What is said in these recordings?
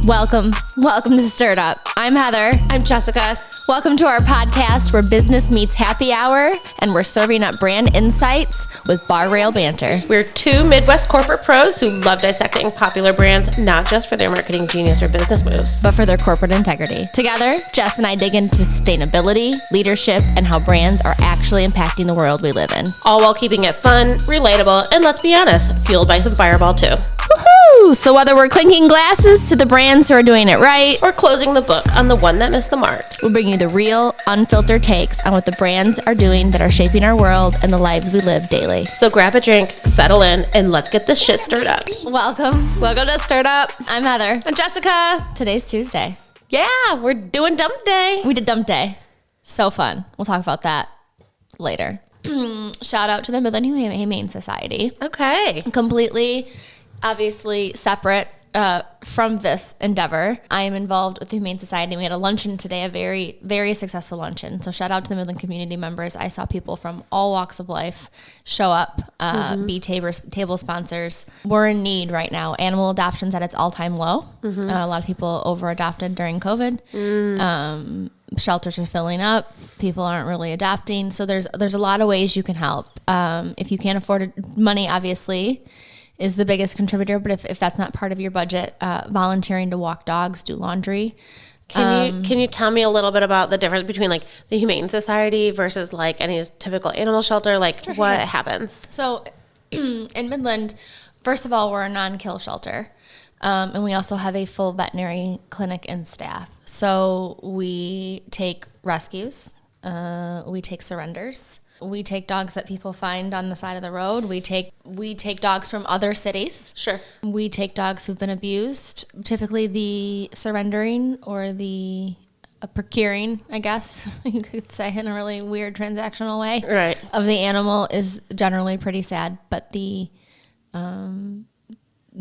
Welcome to Stirred Up. I'm Heather. I'm Jessica. Welcome to our podcast where business meets happy hour and we're serving up brand insights with bar rail banter. We're two Midwest corporate pros who love dissecting popular brands, not just for their marketing genius or business moves, but for their corporate integrity. Together, Jess and I dig into sustainability, leadership, and how brands are actually impacting the world we live in. All while keeping it fun, relatable, and let's be honest, fueled by some Fireball too. Woohoo! So whether we're clinking glasses to the brands who are doing it right, or closing the book on the one that missed the mark, we'll bring you the real, unfiltered takes on what the brands are doing that are shaping our world and the lives we live daily. So grab a drink, settle in, and let's get this shit stirred up. Welcome to Stirred Up. I'm Heather. I'm Jessica. Today's Tuesday. Yeah, we're doing dump day. We did dump day. So fun. We'll talk about that later. Shout out to the Midland Humane Society. Okay. Completely, obviously separate from this endeavor. I am involved with the Humane Society. We had a luncheon today, a very, very successful luncheon. So shout out to the Midland community members. I saw people from all walks of life show up, be table sponsors. We're in need right now. Animal adoption's at its all-time low. A lot of people over-adopted during COVID. Shelters are filling up. People aren't really adopting. So there's a lot of ways you can help. If you can't afford money, obviously, is the biggest contributor. But if that's not part of your budget, volunteering to walk dogs, do laundry. Can you tell me a little bit about the difference between like the Humane Society versus like any typical animal shelter? Like what happens? So in Midland, first of all, we're a non-kill shelter. And we also have a full veterinary clinic and staff. So we take rescues, we take surrenders, we take dogs that people find on the side of the road. We take dogs from other cities. Sure. We take dogs who've been abused. Typically the surrendering or the procuring, I guess you could say in a really weird transactional way, right, of the animal is generally pretty sad, but the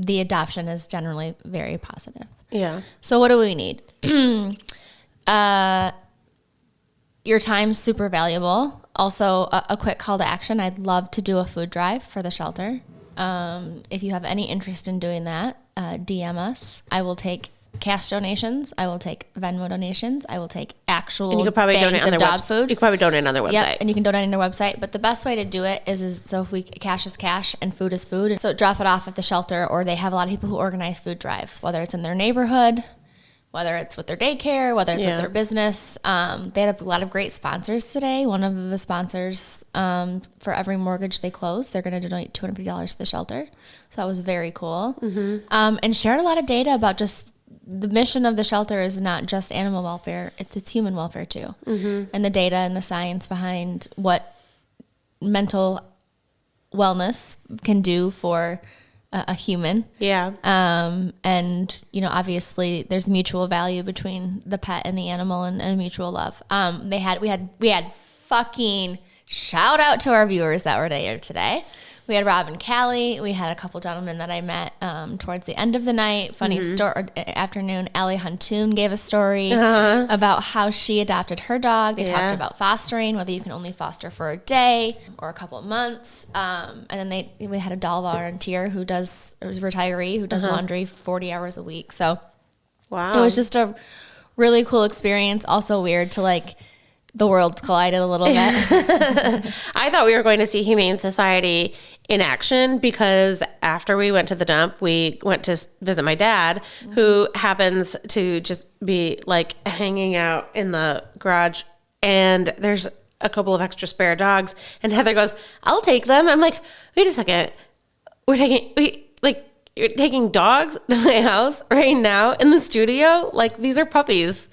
adoption is generally very positive. Yeah. So what do we need? Your time's super valuable. Also, a quick call to action. I'd love to do a food drive for the shelter. If you have any interest in doing that, DM us. I will take cash donations. I will take Venmo donations. I will take actual and you could probably bags donate of dog food. You could probably donate on their website. Yep, and you can donate on their website. But the best way to do it is so if cash is cash and food is food. So drop it off at the shelter, or they have a lot of people who organize food drives, whether it's in their neighborhood, whether it's with their daycare, whether it's with their business. They had a lot of great sponsors today. One of the sponsors, for every mortgage they close, they're going to donate $250 to the shelter. So that was very cool. And shared a lot of data about just the mission of the shelter is not just animal welfare, it's human welfare too. And the data and the science behind what mental wellness can do for a human. Yeah. And, obviously there's mutual value between the pet and the animal and mutual love. We had fucking shout out to our viewers that were there today. We had Rob and Callie. We had a couple gentlemen that I met towards the end of the night. Funny story afternoon. Allie Huntoon gave a story about how she adopted her dog. They talked about fostering, whether you can only foster for a day or a couple of months. And then we had a doll volunteer who is a retiree who does laundry 40 hours a week. So wow, it was just a really cool experience. Also weird to the world's collided a little bit. I thought we were going to see Humane Society in action because after we went to the dump, we went to visit my dad, who happens to just be hanging out in the garage, and there's a couple of extra spare dogs, and Heather goes, "I'll take them." I'm like, "Wait a second. You're taking dogs to my house right now in the studio? These are puppies.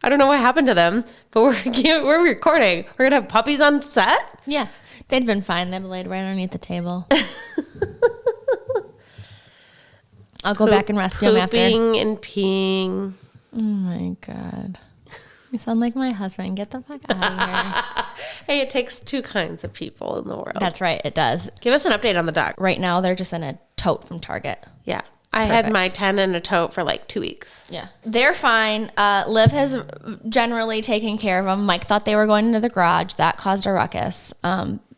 I don't know what happened to them, but we're recording. We're going to have puppies on set?" Yeah. They'd been fine. They'd laid right underneath the table. I'll go back and rescue them after. Pooping and peeing. Oh, my God. You sound like my husband. Get the fuck out of here. Hey, it takes two kinds of people in the world. That's right. It does. Give us an update on the dog. Right now, they're just in a tote from Target. Yeah. I had my 10 in a tote for 2 weeks. Yeah. They're fine. Liv has generally taken care of them. Mike thought they were going into the garage. That caused a ruckus.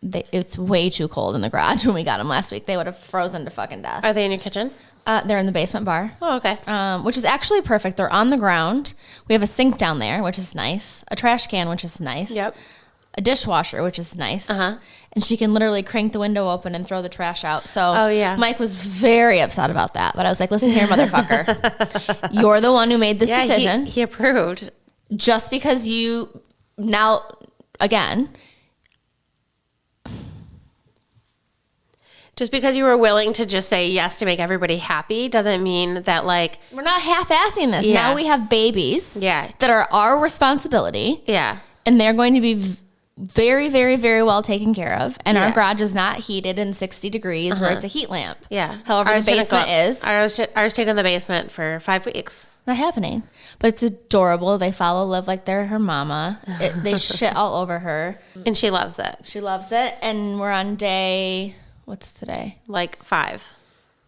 It's way too cold in the garage when we got them last week. They would have frozen to fucking death. Are they in your kitchen? They're in the basement bar. Oh, okay. Which is actually perfect. They're on the ground. We have a sink down there, which is nice. A trash can, which is nice. Yep. A dishwasher, which is nice. And she can literally crank the window open and throw the trash out. So Mike was very upset about that. But I was like, listen here, motherfucker. You're the one who made this decision. He approved. Just because you now, again... Just because you were willing to just say yes to make everybody happy doesn't mean that, like... We're not half-assing this. Now we have babies that are our responsibility. Yeah. And they're going to be very, very, very well taken care of. And our garage is not heated in 60 degrees where it's a heat lamp. Yeah. However, ours the basement is. Ours stayed in the basement for 5 weeks. Not happening. But it's adorable. They follow Liv like they're her mama. They shit all over her. And she loves it. She loves it. And we're on day... What's today? Like 5.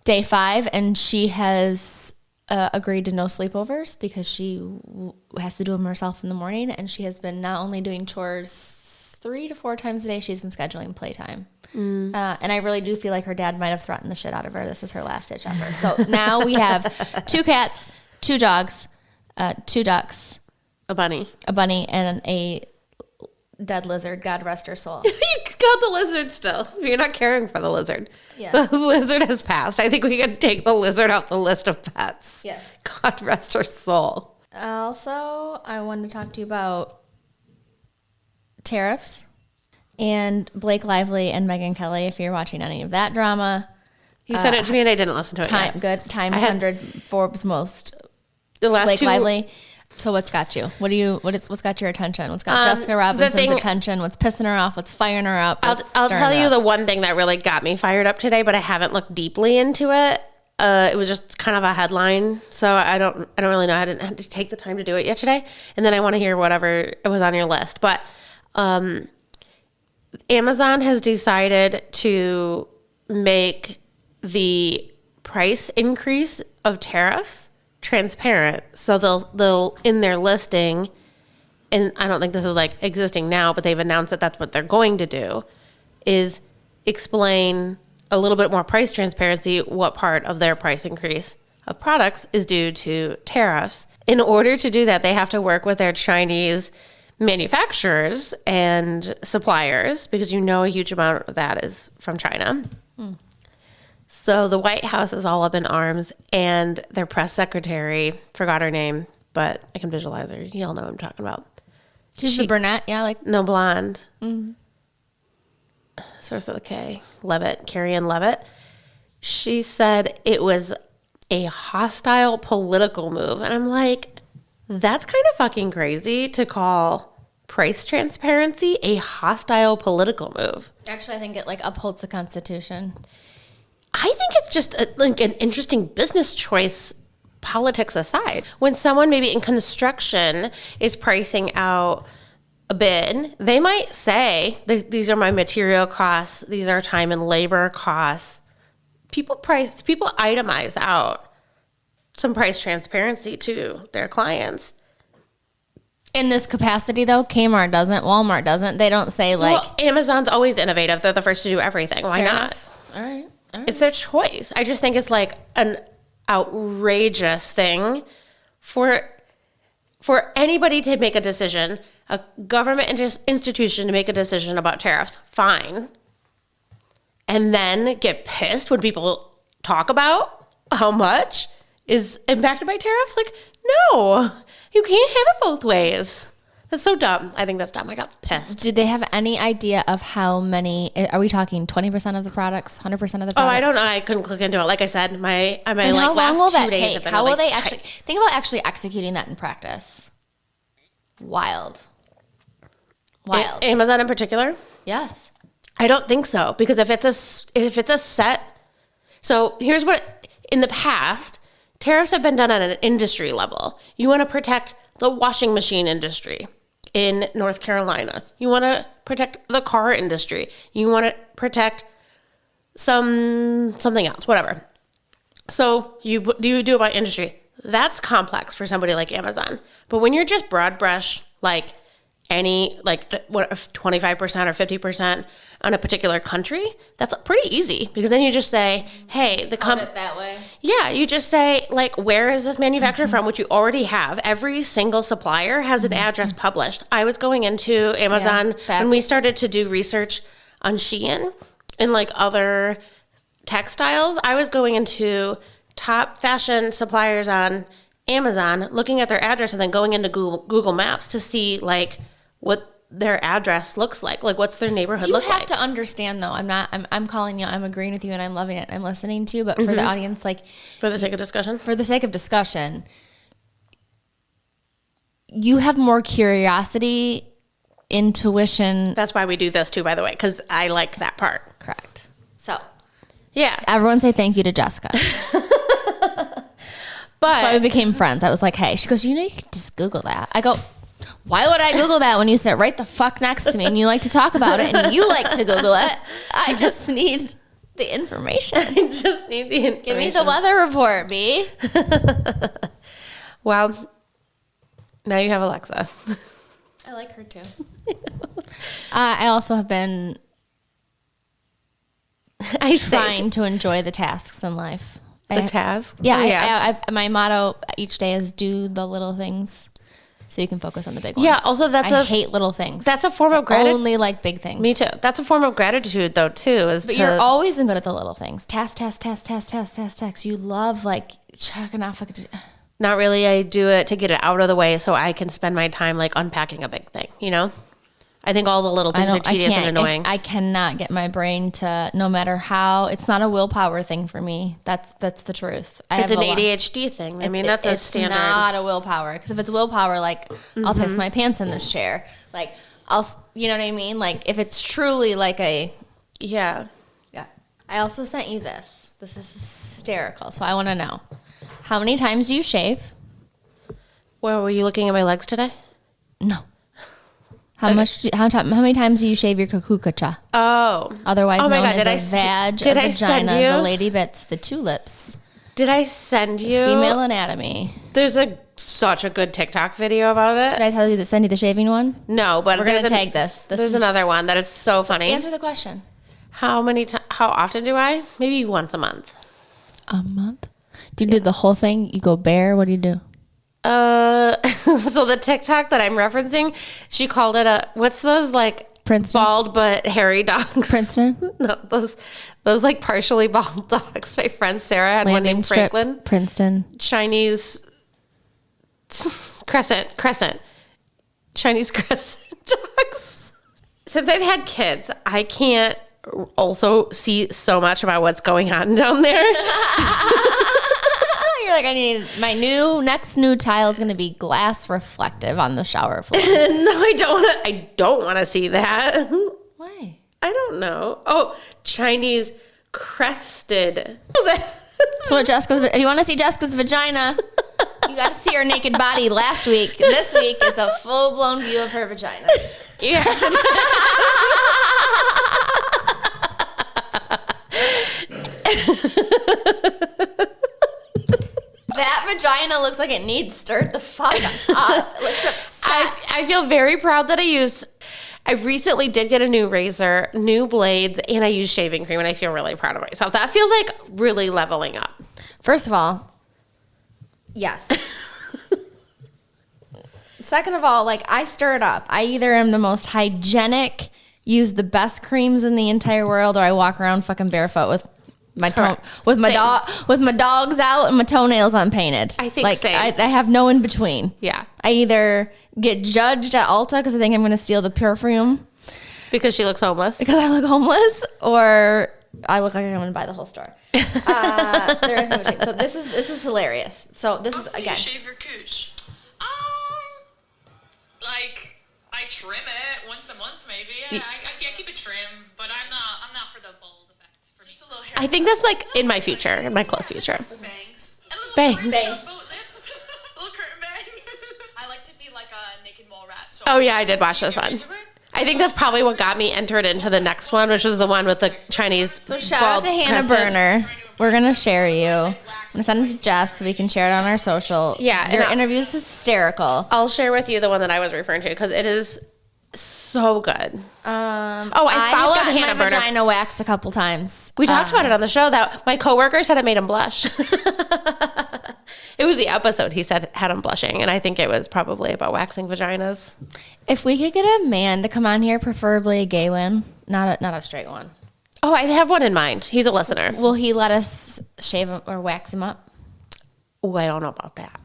Day 5, and she has agreed to no sleepovers because she has to do them herself in the morning, and she has been not only doing chores 3 to 4 times a day, she's been scheduling playtime. And I really do feel like her dad might have threatened the shit out of her. This is her last ditch effort. So now we have 2 cats, 2 dogs, 2 ducks, a bunny, and a dead lizard. God rest her soul. You got the lizard still. You're not caring for the lizard. Yeah. The lizard has passed. I think we can take the lizard off the list of pets. Yeah. God rest her soul. Also, I wanted to talk to you about tariffs and Blake Lively and Megyn Kelly. If you're watching any of that drama, you sent it to me and I didn't listen to it yet. Good. Times 100 Forbes most. The last Blake 2 Lively. So what's got you? What's got your attention? What's got Jessica Robinson's attention? What's pissing her off? What's firing her up? I'll tell you the one thing that really got me fired up today, but I haven't looked deeply into it. It was just kind of a headline, so I don't really know. I didn't have to take the time to do it yet today, and then I want to hear whatever was on your list. But Amazon has decided to make the price increase of tariffs transparent, so they'll in their listing, and I don't think this is like existing now, but they've announced that that's what they're going to do, is explain a little bit more price transparency, what part of their price increase of products is due to tariffs. In order to do that, they have to work with their Chinese manufacturers and suppliers, because a huge amount of that is from China. So the White House is all up in arms, and their press secretary, forgot her name, but I can visualize her. You all know what I'm talking about. She's the brunette, yeah, like no, blonde. Starts with a K. Levitt, Carrie-Ann Levitt. She said it was a hostile political move, and I'm like, that's kind of fucking crazy to call price transparency a hostile political move. Actually, I think it upholds the Constitution. I think it's just an interesting business choice, politics aside. When someone maybe in construction is pricing out a bid, they might say, these are my material costs, these are time and labor costs. People itemize out some price transparency to their clients. In this capacity, though, Kmart doesn't, Walmart doesn't. They don't say Well, Amazon's always innovative. They're the first to do everything. Why not? All right. It's their choice. I just think it's like an outrageous thing for anybody to make a decision, a government institution to make a decision about tariffs, fine. And then get pissed when people talk about how much is impacted by tariffs. Like, no, you can't have it both ways. That's so dumb. I think that's dumb. I got pissed. Did they have any idea of how many? Are we talking 20% of the products, 100% of the products? Oh, I don't know. I couldn't click into it. Like I said, my how long last will 2 that days take? have been How will they tight. actually think about executing that in practice? Wild. Amazon in particular? Yes. I don't think so, because if it's a set, so here's what, in the past, tariffs have been done at an industry level. You want to protect the washing machine industry in North Carolina. You want to protect the car industry. You want to protect something else, whatever. So you do it by industry. That's complex for somebody like Amazon. But when you're just broad brush, like any, like, what, 25% or 50% on a particular country, that's pretty easy, because then you just say, hey, Just code it that way. yeah, you just say, like, where is this manufacturer from, which you already have. Every single supplier has an address published. I was going into Amazon when we started to do research on Shein and, like, other textiles. I was going into top fashion suppliers on Amazon, looking at their address, and then going into Google Maps to see, like, what their address looks like what's their neighborhood look like. You have to understand, though, I'm calling you, I'm agreeing with you, and I'm loving it, I'm listening to you, but for the audience, like, for the sake of discussion, you have more curiosity, intuition. That's why we do this too, by the way, because I like that part. Correct. So yeah, everyone say thank you to Jessica. But that's why we became friends. I was like, hey, she goes, you can just Google that. I go, why would I Google that when you sit right the fuck next to me and you like to talk about it and you like to Google it? I just need the information. Give me the weather report, B. Well, now you have Alexa. I like her too. I also have been trying to enjoy the tasks in life. Tasks? Yeah. My motto each day is do the little things so you can focus on the big ones. Yeah, also I hate little things. That's a form of gratitude. I only like big things. Me too. That's a form of gratitude, though, too. But you're always been good at the little things. Task. You love, like, checking off. Not really. I do it to get it out of the way so I can spend my time, like, unpacking a big thing, you know? I think all the little things are tedious and annoying. I cannot get my brain to, no matter how, it's not a willpower thing for me. That's the truth. It's an ADHD thing. I mean, that's a standard. It's not a willpower. Because if it's willpower, like, I'll piss my pants in this chair. Like, you know what I mean? Like, if it's truly like a... Yeah. Yeah. I also sent you this. This is hysterical. So I want to know. How many times do you shave? Well, were you looking at my legs today? No. How many times do you shave your kukukacha? Oh. Otherwise known as a vag, did a I vagina, send you? the lady bits, the tulips. Did I send you? Female anatomy. There's such a good TikTok video about it. Did I tell you to send you the shaving one? No, but we're going to tag this. There's another one that is so funny. Answer the question. How often do I? Maybe once a month. A month? Do you do the whole thing? You go bare? What do you do? So the TikTok that I'm referencing, she called it what's those, like, Princeton? Bald but hairy dogs? Princeton? No, those like partially bald dogs. My friend Sarah had one named Franklin. Princeton. Chinese crescent. Chinese crescent dogs. Since I've had kids, I can't also see so much about what's going on down there. You're like, I need my next new tile is going to be glass reflective on the shower floor. No, I don't want to see that. Why? I don't know. Oh, Chinese crested. So what if you want to see Jessica's vagina, you got to see her naked body last week. This week is a full-blown view of her vagina. Yeah. That vagina looks like it needs stirred the fuck up. It looks upset. I feel very proud that I recently did get a new razor, new blades, and I use shaving cream, and I feel really proud of myself. That feels like really leveling up. First of all, yes. Second of all, like, I stir it up. I either am the most hygienic, use the best creams in the entire world, or I walk around fucking barefoot with my dogs out and my toenails unpainted. I think like, same. I have no in between. Yeah. I either get judged at Ulta because I think I'm going to steal the perfume. Because she looks homeless. Because I look homeless, or I look like I'm going to buy the whole store. There is no between. So this is hilarious. So this is, again. You shave your cooch? Like, I trim it once a month, maybe. Yeah, I keep it trim, but I'm not for the bald effect. Just a little hair. I think that's like in my future, in my close future. Bangs. Bangs. Boat lips. A little curtain bang. I like to be like a naked mole rat. So Oh yeah, I did watch this one. I think that's probably what got me entered into the next one, which was the one with the Chinese. So shout out to Hannah Berner. We're going to share you. I'm going to send it to Jess so we can share it on our social. Yeah. Your interview is hysterical. I'll share with you the one that I was referring to because it is So good. I I followed have gotten Hannah my Berner. vagina waxed a couple times. We talked about it on the show that my coworker said it made him blush. It was the episode he said had him blushing, and I think it was probably about waxing vaginas. If we could get a man to come on here, preferably a gay one, not a straight one. Oh, I have one in mind. He's a listener. Will he let us shave him or wax him up? Oh, I don't know about that.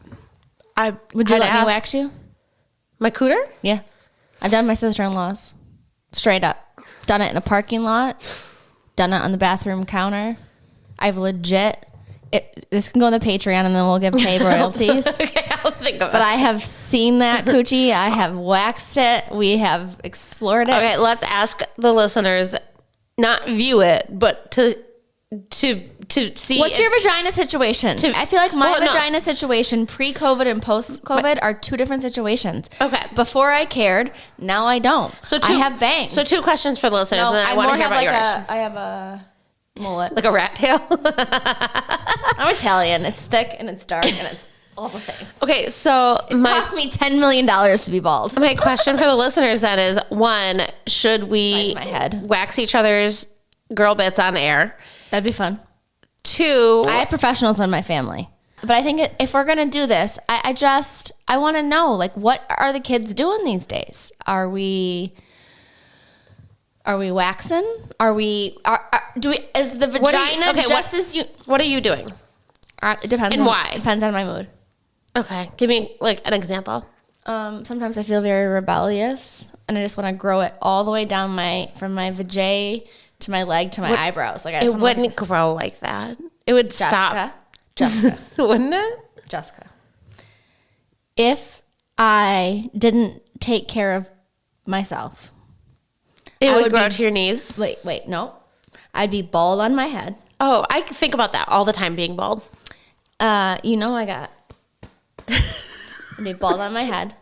Would you I'd let me ask- wax you? My cooter? Yeah. I've done my sister-in-law's. Straight up. Done it in a parking lot. Done it on the bathroom counter. I've legit... this can go on the Patreon and then we'll give Tay royalties. Okay, I'll think of But it. I have seen that coochie. I have waxed it. We have explored it. Okay, let's ask the listeners, not view it, but to see. What's your vagina situation? I feel like my Well, no. vagina situation pre-COVID and post-COVID are two different situations. Okay. Before I cared, now I don't. I have bangs. So 2 questions for the listeners, No, and then I want to hear about yours. I have a mullet. Like a rat tail? I'm Italian. It's thick and it's dark and it's all the things. Okay, so It cost me $10 million to be bald. my question for the listeners then is, 1, should we Besides my head. wax each other's girl bits on air? That'd be fun. 2, I have professionals in my family. But I think if we're going to do this, I want to know, like, what are the kids doing these days? Are we waxing? Is the vagina as you... what are you doing? It depends. And why? It depends on my mood. Okay, give me like an example. Sometimes I feel very rebellious and I just want to grow it all the way down from my vajay to my leg to my eyebrows. Like I just It wanna, wouldn't grow like that. It would stop. Jessica. Wouldn't it? Jessica. If I didn't take care of myself, It I would would grow be- to your knees. wait, no. I'd be bald on my head. Oh, I think about that all the time, being bald. I'd be bald on my head.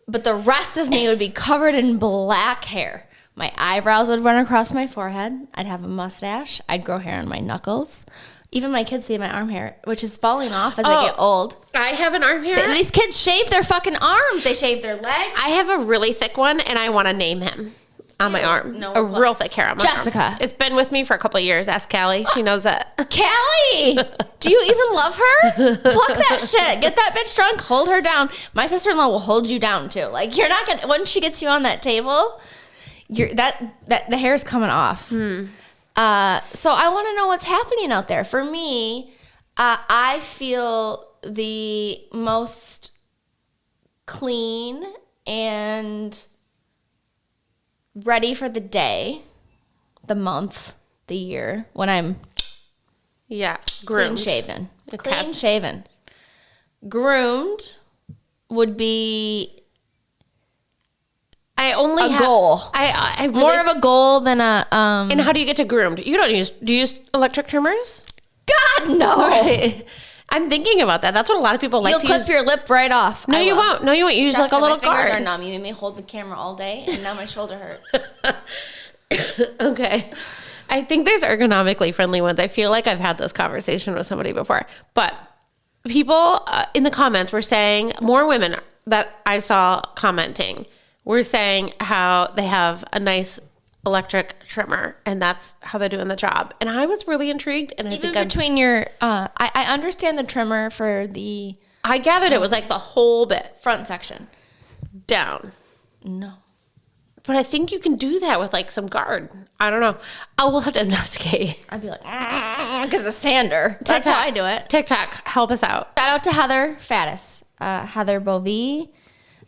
But the rest of me would be covered in black hair. My eyebrows would run across my forehead. I'd have a mustache. I'd grow hair on my knuckles. Even my kids see my arm hair, which is falling off as I get old. I have an arm hair. These kids shave their fucking arms. They shave their legs. I have a really thick one, and I want to name him on my arm. No, a real thick hair on my arm. Jessica. It's been with me for a couple of years. Ask Callie. She knows that. Callie, do you even love her? Pluck that shit. Get that bitch drunk. Hold her down. My sister-in-law will hold you down too. Like you're not gonna. Once she gets you on that table, the hair's coming off. So I want to know what's happening out there. For me, I feel the most clean and ready for the day, the month, the year when I'm Yeah. clean Groomed. shaven. Okay. Clean shaven. Groomed would be I only a have goal. I really, More of a goal than a And how do you get to groomed? You don't use. Do you use electric trimmers? God no. I'm thinking about that. That's what a lot of people like You'll to clip use. your lip right off. No, I you will. won't. No, you won't. You use Jessica, like a little my fingers guard. are numb. You made me hold the camera all day, and now my shoulder hurts. Okay. I think there's ergonomically friendly ones. I feel like I've had this conversation with somebody before. But people in the comments were saying, more women that I saw commenting were saying how they have a nice electric trimmer and that's how they're doing the job. And I was really intrigued. And I Even think between your, I understand the trimmer for the I gathered it was like the whole bit front section. down. No. But I think you can do that with like some guard. I don't know. We'll have to investigate. I'd be like, because a sander. That's how I do it. TikTok, help us out. Shout out to Heather Faddis, Heather Bovee,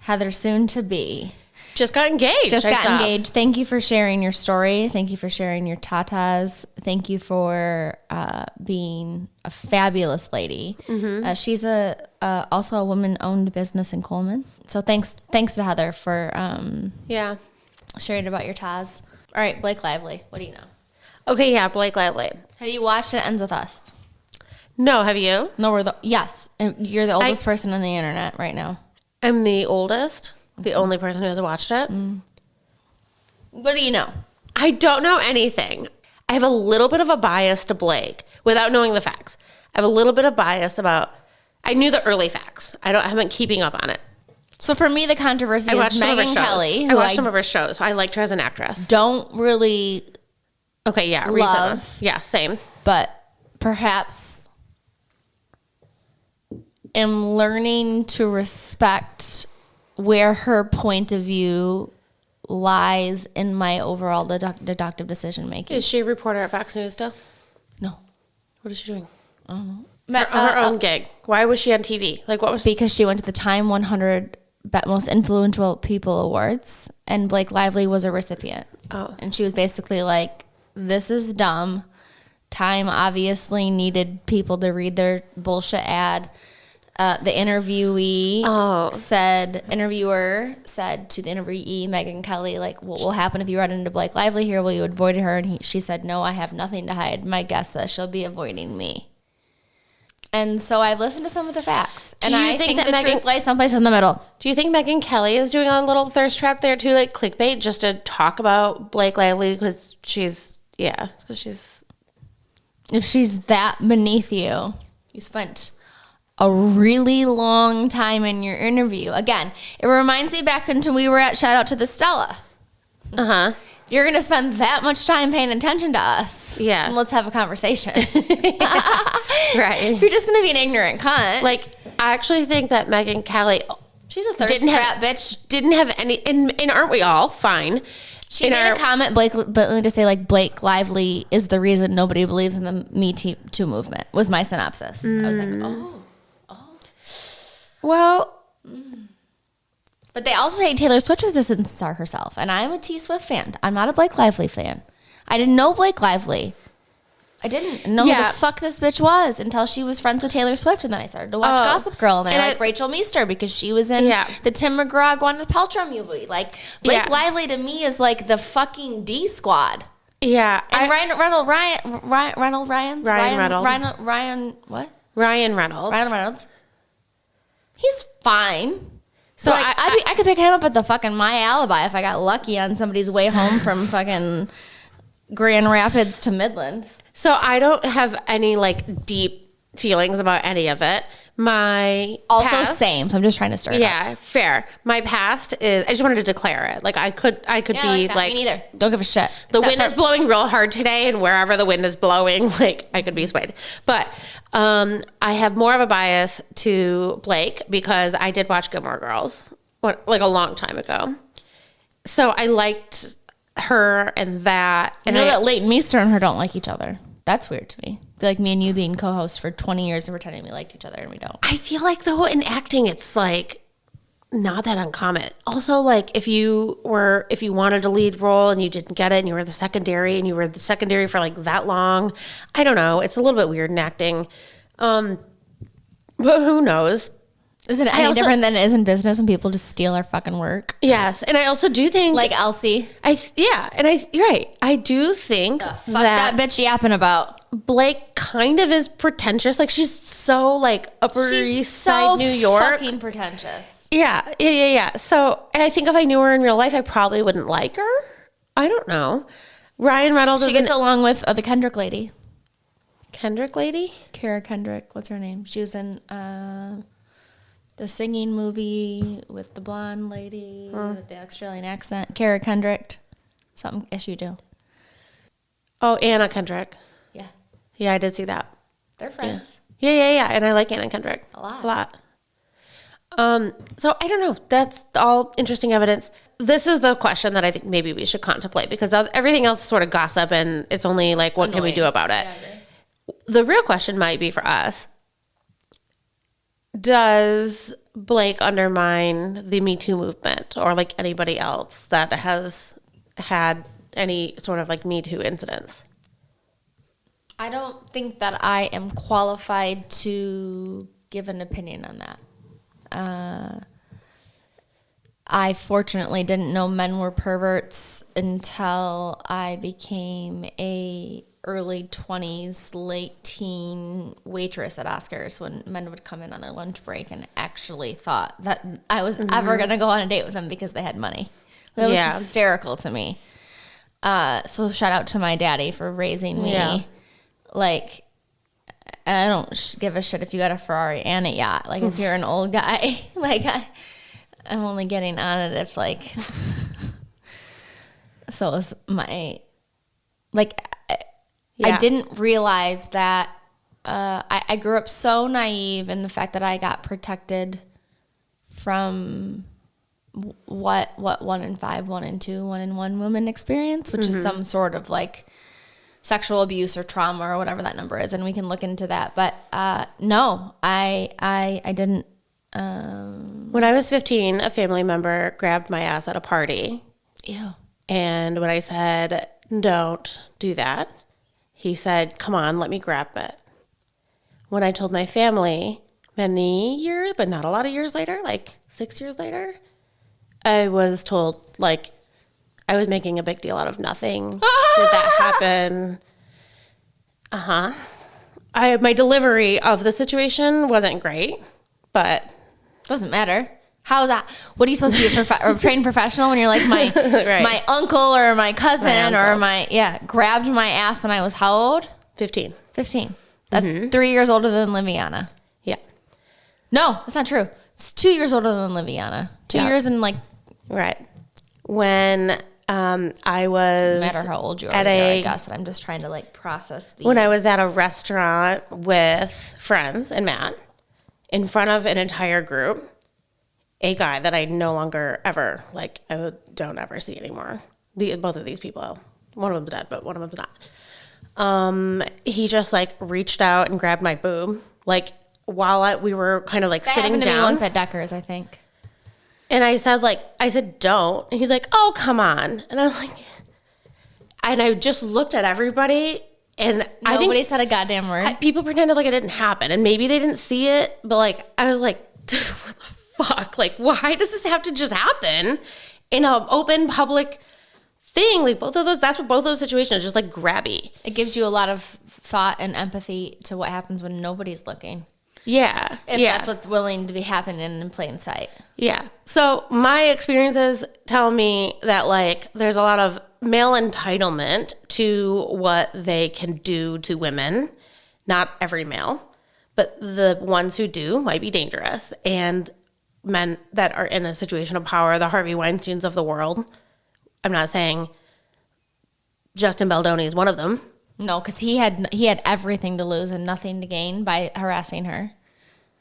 Heather soon to be. Just got engaged. Just I got saw. engaged. Thank you for sharing your story. Thank you for sharing your tatas. Thank you for being a fabulous lady. Mm-hmm. She's also a woman-owned business in Coleman. So thanks to Heather for Yeah. sharing about your tas. All right, Blake Lively. What do you know? Okay, yeah, Blake Lively. Have you watched It Ends With Us? No, have you? No, yes. And you're the oldest person on the internet right now. I'm the oldest, the only person who has watched it. What do you know? I don't know anything. I have a little bit of a bias to Blake without knowing the facts. I have a little bit of bias about, I knew the early facts. I haven't been keeping up on it. So for me, the controversy I watched is some of her Megyn shows. Kelly, I who watched some of her shows. I liked her as an actress. don't really Okay, yeah. love. Recently. Yeah, same. But perhaps am learning to respect where her point of view lies in my overall deductive decision making. Is she a reporter at Fox News still? No. What is she doing? Her Her own gig. Why was she on TV? Like, what was... Because she went to the Time 100 Most Influential People Awards, and Blake Lively was a recipient. Oh. And she was basically like, this is dumb. Time obviously needed people to read their bullshit ad. The interviewer said to the interviewee, Megyn Kelly, like, what will happen if you run into Blake Lively here? Will you avoid her? And she said, no, I have nothing to hide. My guess is she'll be avoiding me. And so I've listened to some of the facts. And I think that the truth lies someplace in the middle. Do you think Megyn Kelly is doing a little thirst trap there too, like clickbait, just to talk about Blake Lively because she's... If she's that beneath you, you spent a really long time in your interview. Again, it reminds me back until we were at Shout Out to the Stella. Uh-huh. If you're going to spend that much time paying attention to us, yeah, let's have a conversation. Right. If you're just going to be an ignorant cunt. Like, I actually think that Megyn Kelly... She's a thirst trap, bitch. Didn't have any... And aren't we all? Fine. She made a comment blatantly to say, like, Blake Lively is the reason nobody believes in the Me Too movement, was my synopsis. I was like, oh. Well... But they also say Taylor Swift is a star herself, and I'm a T Swift fan. I'm not a Blake Lively fan. I didn't know Blake Lively. I didn't know who the fuck this bitch was until she was friends with Taylor Swift, and then I started to watch Gossip Girl, and I like Rachel Meester because she was in the Tim McGraw Gwyneth Paltrow movie. Like, Blake Lively to me is like the fucking D Squad. Yeah. And Ryan Reynolds. Ryan Reynolds. He's fine. So like, I could pick him up at the fucking My Alibi if I got lucky on somebody's way home from fucking Grand Rapids to Midland. So I don't have any like deep feelings about any of it. My past, same. So I'm just trying to stir it up. Fair. My past is I just wanted to declare it. Like I could be like me neither. Don't give a shit. The wind is blowing real hard today, and wherever the wind is blowing, like I could be swayed. But I have more of a bias to Blake because I did watch Gilmore Girls like a long time ago. So I liked her and that. And I know that Leighton Meester and her don't like each other. That's weird to me. I feel like me and you being co-hosts for 20 years and pretending we liked each other and we don't. I feel like though in acting it's like not that uncommon. Also, like if you wanted a lead role and you didn't get it and you were the secondary for like that long, I don't know. It's a little bit weird in acting. But who knows? Is it any different than it is in business when people just steal our fucking work? Yes, and I also do think like Elsie. You're right. I do think that bitch yapping about. Blake kind of is pretentious. Like she's so like Upper East Side New York. Fucking pretentious. Yeah. So I think if I knew her in real life, I probably wouldn't like her. I don't know. Ryan Reynolds. She gets along with the Kendrick lady. Kendrick lady? Kara Kendrick. What's her name? She was in the singing movie with the blonde lady with the Australian accent. Kara Kendrick. Something. Yes, you do. Oh, Anna Kendrick. Yeah. Yeah, I did see that. They're friends. Yeah. And I like Anna Kendrick. A lot. So I don't know. That's all interesting evidence. This is the question that I think maybe we should contemplate because everything else is sort of gossip and it's only like, what can we do about it? Yeah, the real question might be for us. Does Blake undermine the Me Too movement or like anybody else that has had any sort of like Me Too incidents? I don't think that I am qualified to give an opinion on that. I fortunately didn't know men were perverts until I became a early 20s, late teen waitress at Oscars when men would come in on their lunch break and actually thought that I was ever going to go on a date with them because they had money. That was hysterical to me. So shout out to my daddy for raising me. Yeah. Like, I don't give a shit if you got a Ferrari and a yacht. Like, if you're an old guy, like, I'm only getting on it if like, so it was my, like, I didn't realize that I grew up so naive in the fact that I got protected from what 1 in 5, 1 in 2, 1 in 1 women experience, which is some sort of like sexual abuse or trauma or whatever that number is, and we can look into that. But no, I didn't. When I was 15, a family member grabbed my ass at a party. Ew. And when I said, don't do that, he said, come on, let me grab it. When I told my family many years, but not a lot of years later, like 6 years later, I was told, like, I was making a big deal out of nothing. Did that happen? My delivery of the situation wasn't great, but... Doesn't matter. How's that? What are you supposed to be, a trained professional when you're like my Right. my uncle or my cousin or grabbed my ass when I was how old? 15. 15. That's 3 years older than Liviana. Yeah. No, that's not true. It's 2 years older than Liviana. 2 years and like... Right. When I was... No matter how old you are, I guess, but I'm just trying to like process the... When I was at a restaurant with friends and Matt, in front of an entire group, a guy that I no longer ever, like, don't ever see anymore. Both of these people, one of them's dead, but one of them's not. He just, like, reached out and grabbed my boob, like, while we were kind of, like, that sitting happened to down. me once at Decker's, I think. And I said, don't. And he's like, oh, come on. And I was like, and I just looked at everybody, and Nobody said a goddamn word. people pretended like it didn't happen, and maybe they didn't see it, but like I was like, what the fuck? Like, why does this have to just happen in an open public thing? Like that's what both those situations just like grabby. It gives you a lot of thought and empathy to what happens when nobody's looking. Yeah, If that's what's willing to be happening in plain sight. Yeah. So my experiences tell me that like there's a lot of male entitlement to what they can do to women. Not every male, but the ones who do might be dangerous. And men that are in a situation of power, the Harvey Weinsteins of the world. I'm not saying Justin Baldoni is one of them. No, because he had everything to lose and nothing to gain by harassing her.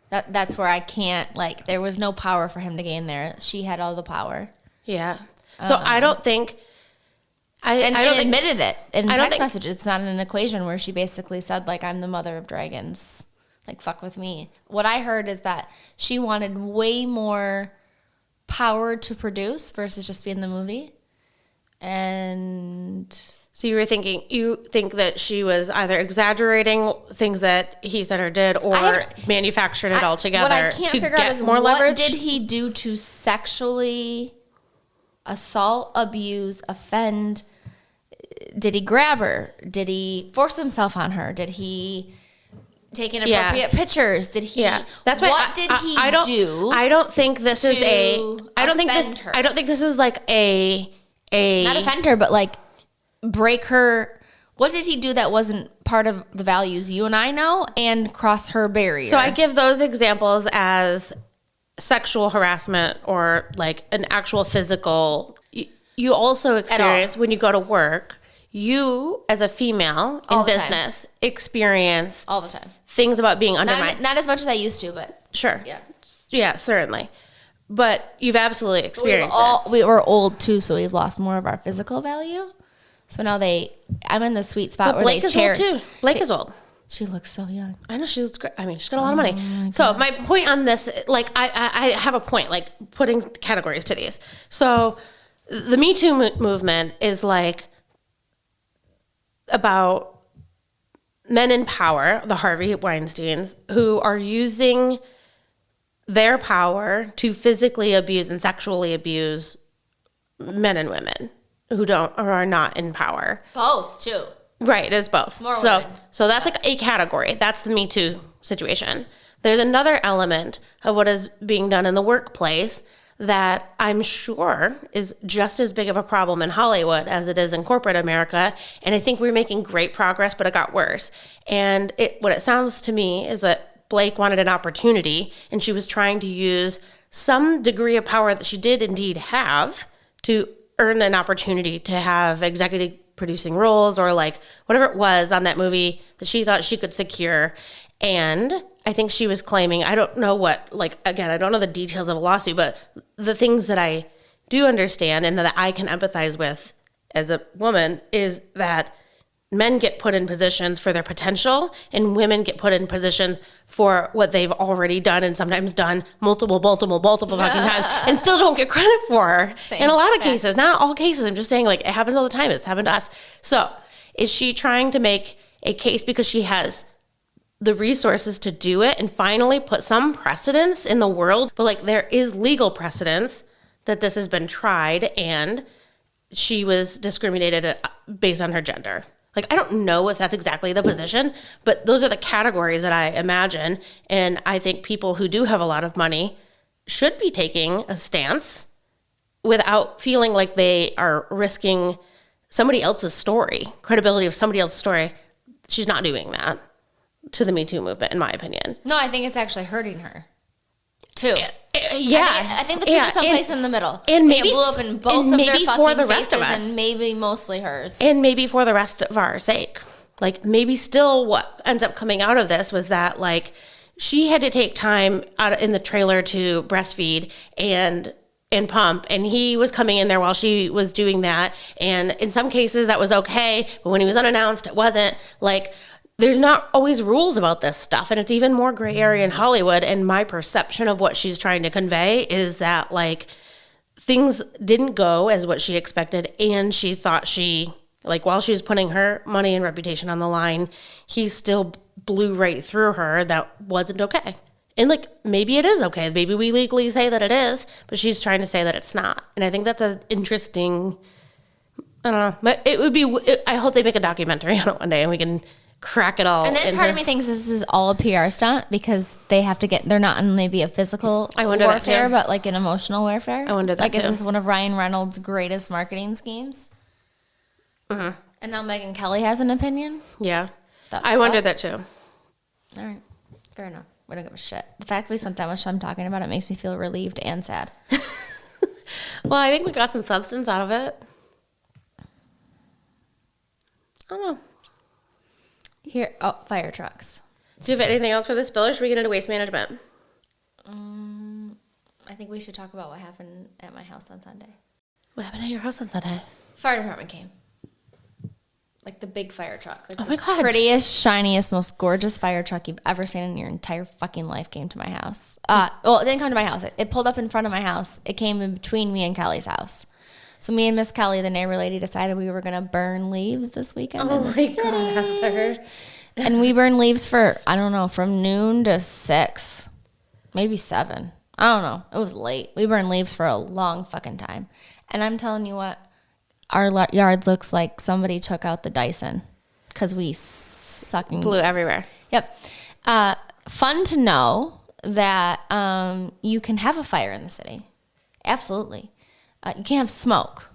That's where I can't, like, there was no power for him to gain there. She had all the power. Yeah. So I don't think... I don't think, admitted it in text message. It's not an equation where she basically said, like, I'm the mother of dragons. Like, fuck with me. What I heard is that she wanted way more power to produce versus just be in the movie. And... So you think that she was either exaggerating things that he said or did, or manufactured it all together to get more leverage? What did he do to sexually assault, abuse, offend? Did he grab her? Did he force himself on her? Did he take inappropriate pictures? Did he? Yeah, that's why. What did he do? I don't think this is a. I don't think this. her? I don't think this is like a. Not offend her, but like break her. What did he do that wasn't part of the values you and I know and cross her barrier? So I give those examples as sexual harassment or like an actual physical. You also experience when you go to work. You, as a female in business, experience all the time things about being undermined. Not as much as I used to, but sure. Yeah. Yeah, certainly. But you've absolutely experienced it. We were old too, so we've lost more of our physical value. So now I'm in the sweet spot where Blake they is old too. Blake is old. She looks so young. I know she looks great. I mean, she's got a lot of money. So my point on this, like, I have a point, like putting categories to these. So the Me Too movement is like about men in power, the Harvey Weinsteins, who are using their power to physically abuse and sexually abuse men and women who don't or are not in power. Both too. Right, it is both. More women. So that's like a category. That's the Me Too situation. There's another element of what is being done in the workplace that I'm sure is just as big of a problem in Hollywood as it is in corporate America. And I think we're making great progress, but it got worse. And what it sounds to me is that Blake wanted an opportunity and she was trying to use some degree of power that she did indeed have to earn an opportunity to have executive producing roles or like whatever it was on that movie that she thought she could secure. And I think she was claiming, I don't know what, like, again, I don't know the details of a lawsuit, but the things that I do understand and that I can empathize with as a woman is that men get put in positions for their potential and women get put in positions for what they've already done and sometimes done multiple fucking times and still don't get credit for. In a lot of cases, not all cases. I'm just saying, like, it happens all the time. It's happened to us. So is she trying to make a case because she has the resources to do it and finally put some precedence in the world? But like, there is legal precedence that this has been tried and she was discriminated based on her gender. Like, I don't know if that's exactly the position, but those are the categories that I imagine. And I think people who do have a lot of money should be taking a stance without feeling like they are risking somebody else's story, credibility of somebody else's story. She's not doing that to the Me Too movement, in my opinion. No, I think it's actually hurting her, too. Yeah. I think the truth is someplace in the middle. And maybe it blew up in both of their fucking for the rest faces, of us. and maybe mostly hers. And maybe for the rest of our sake. Like, maybe still what ends up coming out of this was that, like, she had to take time out in the trailer to breastfeed and pump, and he was coming in there while she was doing that. And in some cases that was okay, but when he was unannounced, it wasn't. Like, there's not always rules about this stuff, and it's even more gray area in Hollywood. And my perception of what she's trying to convey is that, like, things didn't go as what she expected, and she thought she, like, while she was putting her money and reputation on the line, he still blew right through her. That wasn't okay. And, like, maybe it is okay. Maybe we legally say that it is, but she's trying to say that it's not. And I think that's an interesting, I don't know. But it would be, I hope they make a documentary on it one day and we can crack it all. And then part of me thinks this is all a PR stunt because they have to get, they're not in maybe a physical warfare, but like an emotional warfare. I wonder that like, too. Is this one of Ryan Reynolds' greatest marketing schemes? Mm-hmm. And now Megyn Kelly has an opinion? Yeah. I wonder that too. All right. Fair enough. We don't give a shit. The fact that we spent that much time talking about it makes me feel relieved and sad. Well, I think we got some substance out of it. I don't know. Here, fire trucks. Do you have anything else for this bill, or should we get into waste management? I think we should talk about what happened at my house on Sunday. What happened at your house on Sunday? Fire department came. Like the big fire truck. Like oh my God. Prettiest, shiniest, most gorgeous fire truck you've ever seen in your entire fucking life came to my house. Well, it didn't come to my house. It pulled up in front of my house. It came in between me and Kelly's house. So me and Miss Kelly, the neighbor lady, decided we were going to burn leaves this weekend in the city. God. And we burned leaves for, I don't know, from noon to 6, maybe 7. I don't know. It was late. We burned leaves for a long fucking time. And I'm telling you what, our yard looks like somebody took out the Dyson because we sucking blew everywhere. Yep. Fun to know that you can have a fire in the city. Absolutely. You can't have smoke.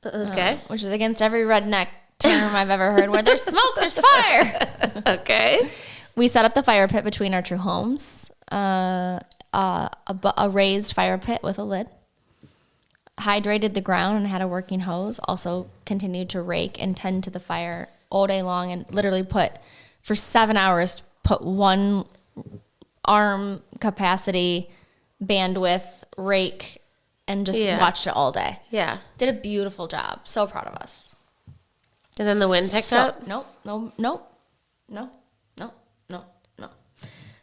Okay. Which is against every redneck term I've ever heard. Where there's smoke, there's fire. Okay. We set up the fire pit between our two homes. A raised fire pit with a lid. Hydrated the ground and had a working hose. Also continued to rake and tend to the fire all day long, and literally for 7 hours, put one arm capacity bandwidth rake and just watched it all day. Yeah. Did a beautiful job. So proud of us. And then the wind picked up? Nope.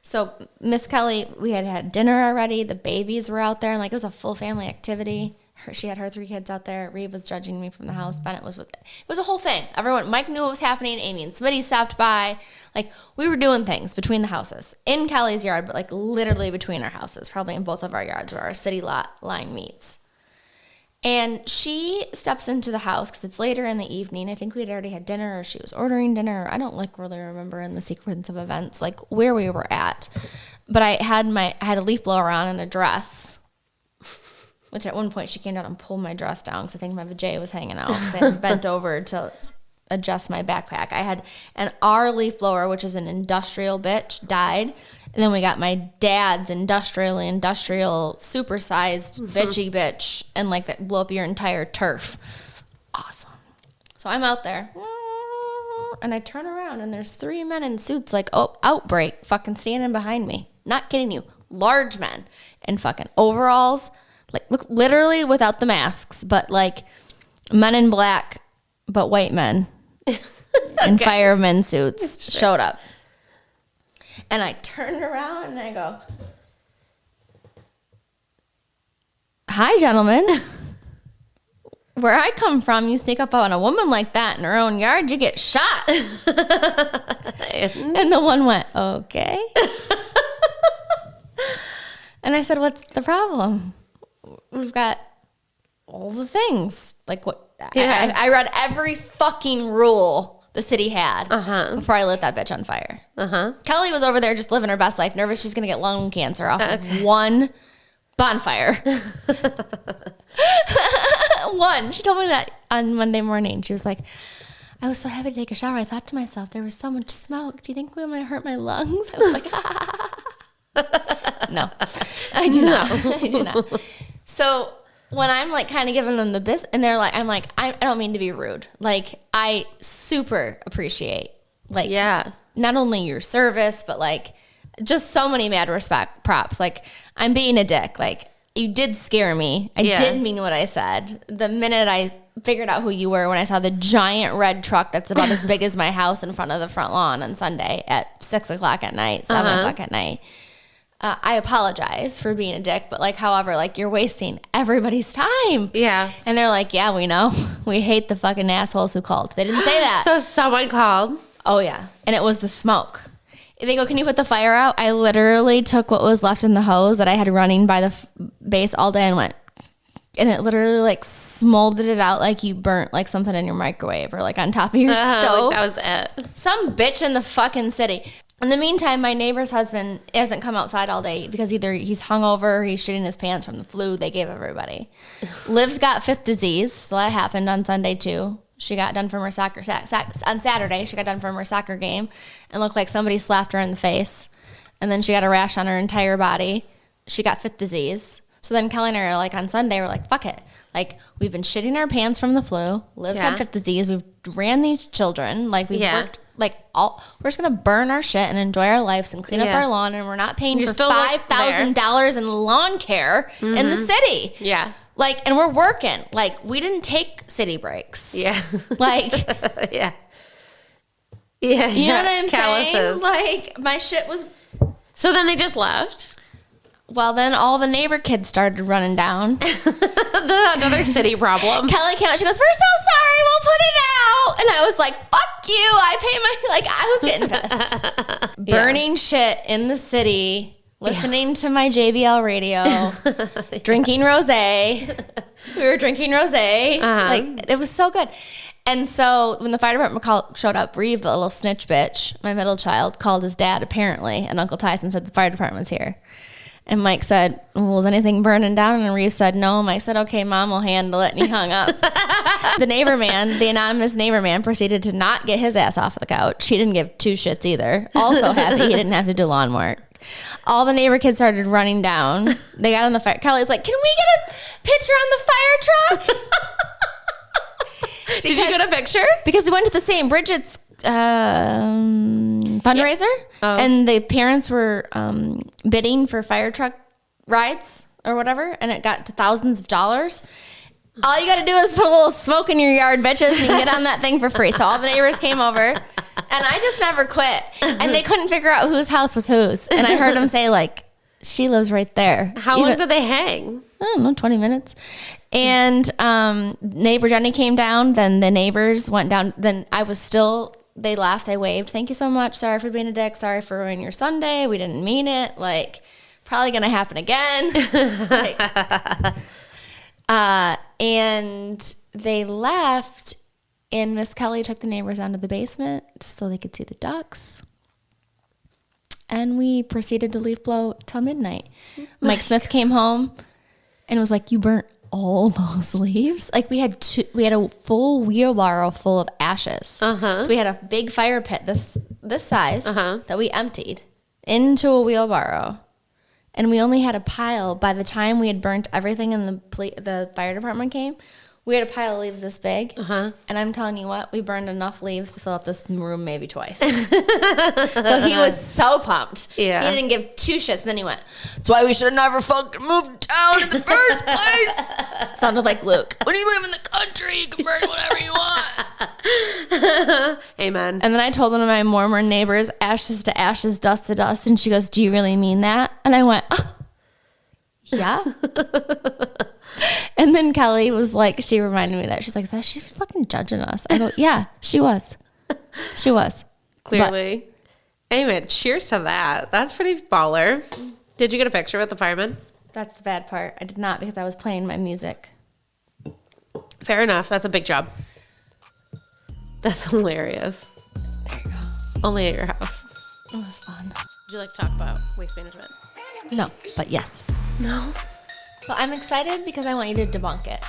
So Miss Kelly, we had dinner already. The babies were out there. And like, it was a full family activity. She had her 3 kids out there. Reeve was judging me from the house. Bennett was with it. It was a whole thing. Mike knew what was happening. Amy and Smitty stopped by. Like, we were doing things between the houses. In Kelly's yard, but like literally between our houses. Probably in both of our yards where our city lot line meets. And she steps into the house because it's later in the evening. I think we had already had dinner, or she was ordering dinner. I don't really remember in the sequence of events like where we were at. But I had a leaf blower on and a dress. Which at one point she came down and pulled my dress down because I think my vajay was hanging out. So I bent over to adjust my backpack. I had our leaf blower, which is an industrial bitch, died. And then we got my dad's industrial supersized bitchy bitch and like that blow up your entire turf. Awesome. So I'm out there and I turn around and there's 3 men in suits like, oh, outbreak, fucking standing behind me. Not kidding you. Large men in fucking overalls, like look, literally without the masks, but like men in black, but white men in fireman suits showed up. And I turned around and I go, hi, gentlemen. Where I come from, you sneak up on a woman like that in her own yard, you get shot. And the one went, okay. And I said, what's the problem? We've got all the things. Like what? Yeah. I read every fucking rule the city had before I lit that bitch on fire. Kelly was over there just living her best life, nervous she's going to get lung cancer off of one bonfire. One. She told me that on Monday morning. She was like, I was so happy to take a shower. I thought to myself, there was so much smoke. Do you think we might hurt my lungs? I was like, no, I do not. I do not. So when I'm like kind of giving them the business and they're like, I'm like, I don't mean to be rude. Like I super appreciate like, not only your service, but like just so many mad respect props. Like I'm being a dick. Like you did scare me. I did mean what I said. The minute I figured out who you were, when I saw the giant red truck that's about as big as my house in front of the front lawn on Sunday at 6 o'clock at night, 7 o'clock at night. I apologize for being a dick, but like, however, like you're wasting everybody's time. Yeah. And they're like, yeah, we know. We hate the fucking assholes who called. They didn't say that. So someone called. Oh yeah. And it was the smoke. They go, can you put the fire out? I literally took what was left in the hose that I had running by the base all day and went, and it literally like smolded it out like you burnt like something in your microwave or like on top of your stove. Like that was it. Some bitch in the fucking city. In the meantime, my neighbor's husband hasn't come outside all day because either he's hungover or he's shitting his pants from the flu they gave everybody. Liv's got fifth disease. So that happened on Sunday too. She got done from her soccer on Saturday. She got done from her soccer game and looked like somebody slapped her in the face. And then she got a rash on her entire body. She got fifth disease. So then Kelly and I are like on Sunday, we're like, fuck it. Like we've been shitting our pants from the flu. Liv's had fifth disease. We've ran these children. Like we've worked. Like we're just gonna burn our shit and enjoy our lives and clean up our lawn, and we're not paying for $5,000 in lawn care in the city. Yeah, like, and we're working. Like we didn't take city breaks. Yeah, like you know what I'm saying? Like my shit was. So then they just left. Well, then all the neighbor kids started running down. Another city problem. Kelly came out. She goes, we're so sorry. We'll put it out. And I was like, fuck you. I pay my, like, I was getting pissed. Burning shit in the city, listening to my JBL radio, drinking rosé. We were drinking rosé. Like, it was so good. And so when the fire department showed up, Reeve, the little snitch bitch, my middle child, called his dad, apparently. And Uncle Tyson said, the fire department's here. And Mike said, well, is anything burning down? And Reeve said, no. Mike said, okay, Mom will handle it. And he hung up. The anonymous neighbor man proceeded to not get his ass off the couch. He didn't give two shits either. Also happy he didn't have to do lawn work. All the neighbor kids started running down. They got on the fire. Kelly's like, can we get a picture on the fire truck? Did you get a picture? Because we went to the St. Bridget's fundraiser, and the parents were bidding for fire truck rides or whatever, and it got to thousands of dollars. All you got to do is put a little smoke in your yard, bitches, and you can get on that thing for free. So all the neighbors came over, and I just never quit. And they couldn't figure out whose house was whose. And I heard them say, like, she lives right there. How long did they hang? I don't know, 20 minutes. And neighbor Jenny came down. Then the neighbors went down. Then they laughed. I waved. Thank you so much. Sorry for being a dick. Sorry for ruining your Sunday. We didn't mean it. Like, probably going to happen again. And they left, and Miss Kelly took the neighbors down to the basement so they could see the ducks. And we proceeded to leaf blow till midnight. Mike Smith came home and was like, you burnt all those leaves? Like we had a full wheelbarrow full of ashes. So we had a big fire pit this size that we emptied into a wheelbarrow, and we only had a pile. By the time we had burnt everything and the fire department came, we had a pile of leaves this big. And I'm telling you what, we burned enough leaves to fill up this room maybe twice. So he was so pumped. Yeah. He didn't give two shits. And then he went, that's why we should have never fucking moved to town in the first place. Sounded like Luke. When you live in the country, you can burn whatever you want. Amen. And then I told one of my Mormon neighbors, ashes to ashes, dust to dust. And she goes, do you really mean that? And I went, yeah. And then Kelly was like, she reminded me of that. She's like, she's fucking judging us. I go, yeah, she was. She was. Clearly. Amen. Cheers to that. That's pretty baller. Did you get a picture with the fireman? That's the bad part. I did not because I was playing my music. Fair enough. That's a big job. That's hilarious. There you go. Only at your house. It was fun. Would you like to talk about waste management? No, but yes. No. Well, I'm excited because I want you to debunk it.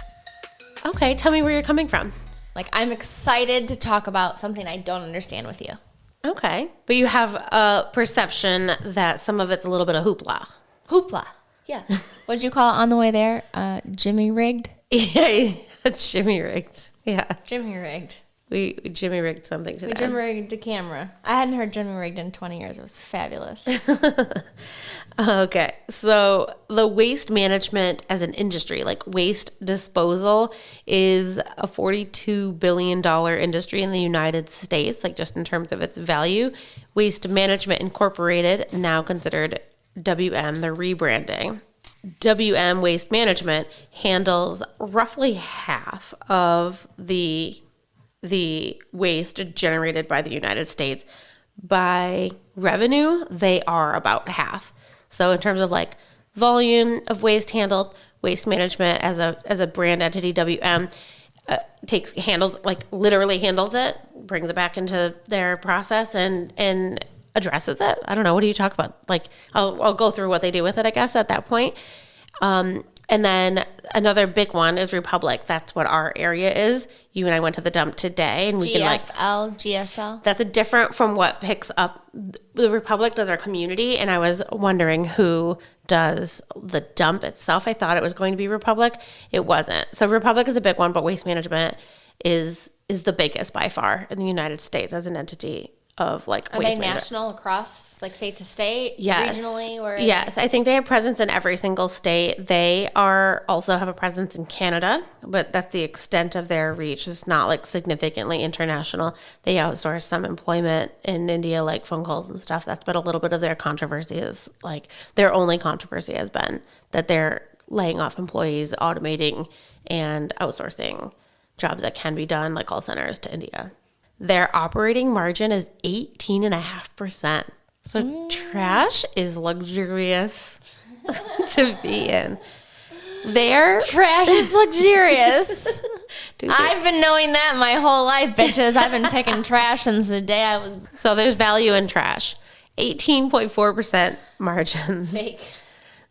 Okay. Tell me where you're coming from. Like, I'm excited to talk about something I don't understand with you. Okay. But you have a perception that some of it's a little bit of hoopla. Hoopla. Yeah. What did you call it on the way there? Jimmy rigged? Yeah. It's Jimmy rigged. Yeah. Jimmy rigged. We Jimmy rigged something today. We Jimmy rigged a camera. I hadn't heard Jimmy rigged in 20 years. It was fabulous. Okay. So the waste management as an industry, like waste disposal, is a $42 billion industry in the United States, like just in terms of its value. Waste Management Incorporated, now considered WM, they're rebranding. WM Waste Management handles roughly half of the waste generated by the United States. By revenue, they are about half. So in terms of like volume of waste handled, Waste Management as a brand entity, WM literally handles it, brings it back into their process and addresses it. I don't know. What do you talk about? Like I'll go through what they do with it, I guess, at that point. And then another big one is Republic. That's what our area is. You and I went to the dump today, and we GFL, GSL. That's a different from what picks up. The Republic does our community, and I was wondering who does the dump itself. I thought it was going to be Republic. It wasn't. So Republic is a big one, but Waste Management is the biggest by far in the United States as an entity of like Are waste they management. national across, like state to state, Yes. regionally? Or yes, I think they have presence in every single state. They also have a presence in Canada, but that's the extent of their reach. It's not like significantly international. They outsource some employment in India, like phone calls and stuff. That's been a little bit of their controversy. Is like their only controversy has been that they're laying off employees, automating and outsourcing jobs that can be done, like call centers, to India. Their operating margin is 18.5%. So trash is luxurious to be in. Trash is luxurious. Dude, I've been knowing that my whole life, bitches. I've been picking trash since the day I was so there's value in trash. 18.4% margins. fake.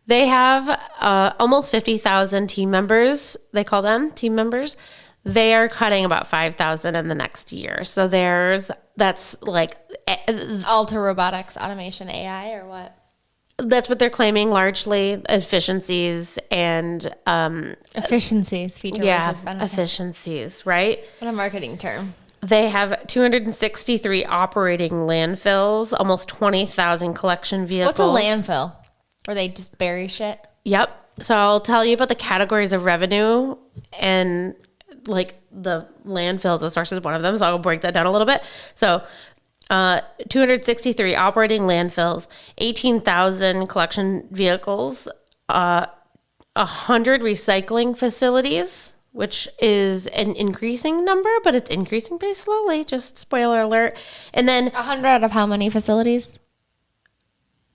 They have almost 50,000 team members. They call them team members. They are cutting about 5,000 in the next year. So that's like Alter robotics, automation, AI, or what? that's what they're claiming, largely efficiencies and Efficiencies, feature versus benefit. efficiencies, right? What a marketing term. They have 263 operating landfills, almost 20,000 collection vehicles. What's a landfill? Where they just bury shit? Yep. So I'll tell you about the categories of revenue, and like the landfills, the source is one of them. So I'll break that down a little bit. So 263 operating landfills, 18,000 collection vehicles, 100 recycling facilities, which is an increasing number, but it's increasing pretty slowly. Just spoiler alert. And then 100 out of how many facilities?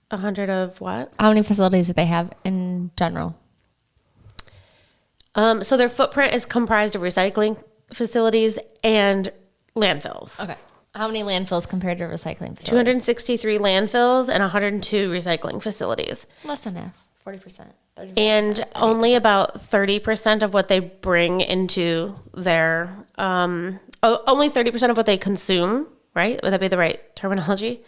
100 of what? How many facilities do they have in general? So their footprint is comprised of recycling facilities and landfills. Okay. How many landfills compared to recycling facilities? 263 landfills and 102 recycling facilities. Less than half, 40%. 30%, And 30%. only about 30% of what they bring into their, only 30% of what they consume, right? Would that be the right terminology?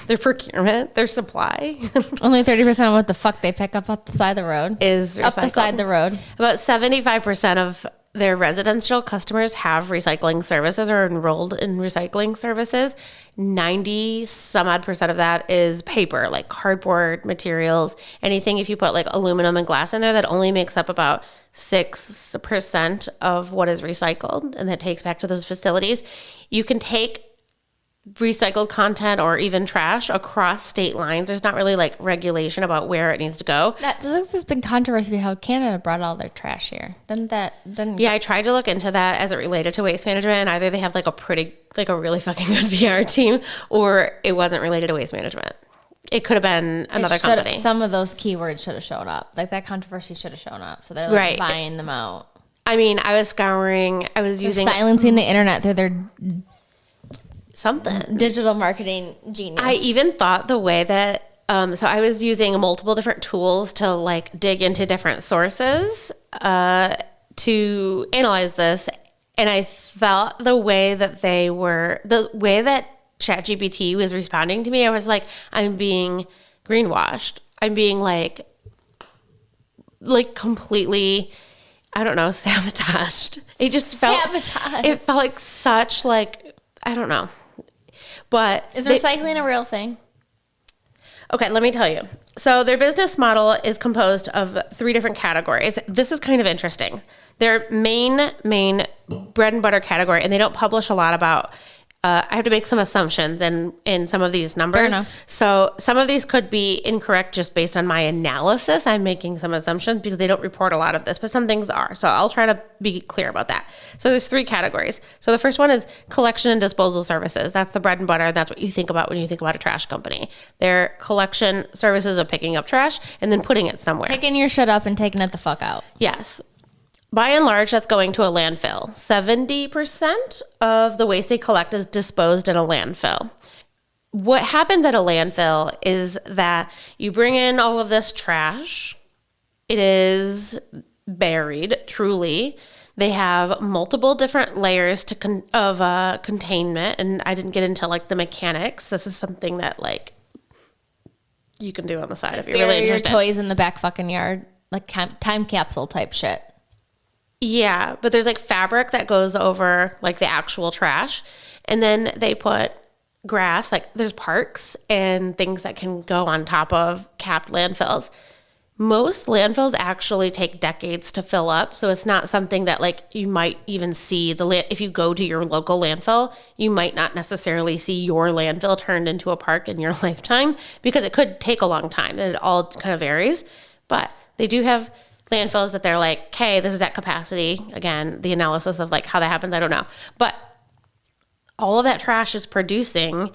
their procurement, their supply Only 30% of what the fuck they pick up the side of the road is recycled. Up the side of the road. About 75% of their residential customers have recycling services or enrolled in recycling services. 90 some odd percent of that is paper, like cardboard materials, anything. If you put like aluminum and glass in there, that only makes up about 6% of what is recycled, and that takes back to those facilities. You can take recycled content or even trash across state lines. There's not really like regulation about where it needs to go. There's been controversy about how Canada brought all their trash here. Yeah, I tried to look into that as it related to waste management, and either they have like a really fucking good PR team, or it wasn't related to waste management. It could have been another company. Some of those keywords should have shown up. Like that controversy should have shown up. So they're like buying them out. I mean, I was using silencing the internet through their something digital marketing genius. I even thought the way that so I was using multiple different tools to like dig into different sources to analyze this, and I thought the way that ChatGPT was responding to me, I was like, I'm being greenwashed. I'm being like completely, I don't know, sabotaged. It just felt like such like, I don't know. But is recycling a real thing? Okay, let me tell you. So their business model is composed of 3 different categories. This is kind of interesting. Their main bread and butter category, and they don't publish a lot about, I have to make some assumptions in some of these numbers. Fair enough. So some of these could be incorrect just based on my analysis. I'm making some assumptions because they don't report a lot of this, but some things are. So I'll try to be clear about that. So there's 3 categories. So the first one is collection and disposal services. That's the bread and butter. That's what you think about when you think about a trash company. Their collection services of picking up trash and then putting it somewhere. Picking your shit up and taking it the fuck out. Yes. By and large, that's going to a landfill. 70% of the waste they collect is disposed in a landfill. What happens at a landfill is that you bring in all of this trash. It is buried, truly. They have multiple different layers of containment, and I didn't get into like the mechanics. This is something that like you can do on the side if you're really interested. Your toys in the back fucking yard, like time capsule type shit. Yeah, but there's like fabric that goes over like the actual trash. And then they put grass, like there's parks and things that can go on top of capped landfills. Most landfills actually take decades to fill up. So it's not something that like you might even see if you go to your local landfill, you might not necessarily see your landfill turned into a park in your lifetime because it could take a long time. It all kind of varies. But they do have landfills that they're like, okay, this is at capacity. Again, the analysis of like how that happens, I don't know. But all of that trash is producing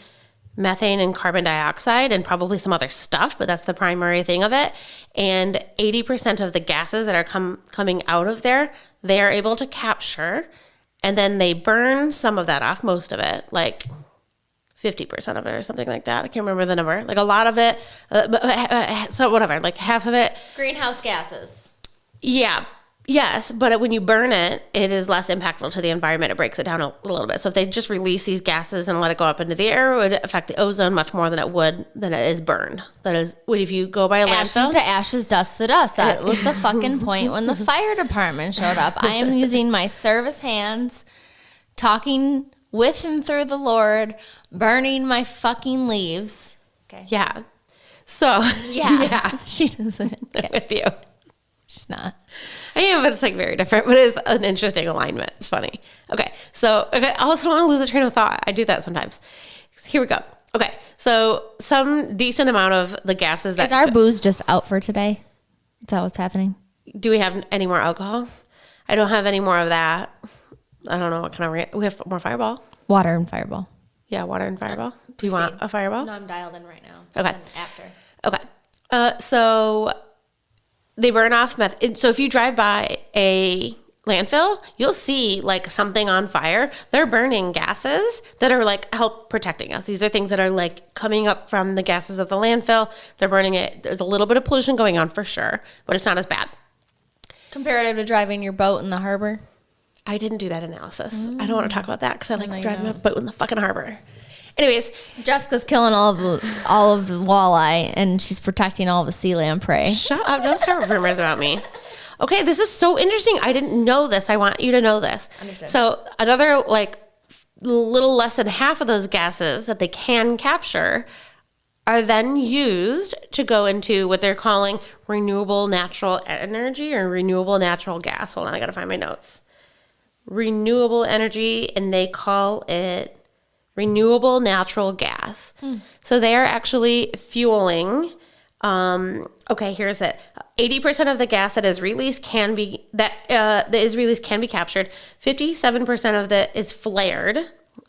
methane and carbon dioxide and probably some other stuff, but that's the primary thing of it. And 80% of the gases that are coming out of there, they are able to capture, and then they burn some of that off, most of it, like 50% of it or something like that. I can't remember the number. Like a lot of it, so whatever, like half of it. Greenhouse gases. Yeah. Yes. But when you burn it, it is less impactful to the environment. It breaks it down a little bit. So if they just release these gases and let it go up into the air, it would affect the ozone much more than it is burned. That is, if you go by a landfill. Ashes to ashes, dust to dust. That was the fucking point when the fire department showed up. I am using my service hands, talking with and through the Lord, burning my fucking leaves. Okay. Yeah. So. Yeah. She doesn't. Okay. With you. She's not. I am, but it's like very different. But it's an interesting alignment. It's funny. Okay. So I also don't want to lose a train of thought. I do that sometimes. Here we go. Okay. So some decent amount of the gases that... Is our booze just out for today? Is that what's happening? Do we have any more alcohol? I don't have any more of that. I don't know what kind of... We have more Fireball. Water and Fireball. Yeah, water and Fireball. Do you want a Fireball? No, I'm dialed in right now. Okay. After. Okay. So they burn off methane. So if you drive by a landfill, you'll see like something on fire. They're burning gases that are like help protecting us. These are things that are like coming up from the gases of the landfill. They're burning it. There's a little bit of pollution going on for sure, but it's not as bad. Comparative to driving your boat in the harbor? I didn't do that analysis. I don't want to talk about that because I like driving my boat in the fucking harbor. Anyways, Jessica's killing all of the walleye, and she's protecting all the sea lamprey. shut up. Don't start rumors about me. Okay, this is so interesting. I didn't know this. I want you to know this. Understood. So another like little less than half of those gases that they can capture are then used to go into what they're calling renewable natural energy or renewable natural gas. Hold on, I got to find my notes. Renewable energy, and they call it renewable natural gas. So they are actually fueling. Okay, here's it. 80% of the gas that is released can be captured. 57% of it is flared.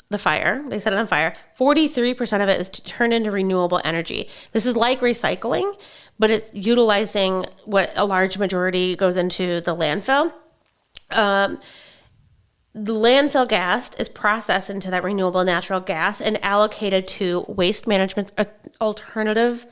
The fire, they set it on fire. 43% of it is turned into renewable energy. This is like recycling, but it's utilizing what a large majority goes into the landfill. The landfill gas is processed into that renewable natural gas and allocated to waste management's alternative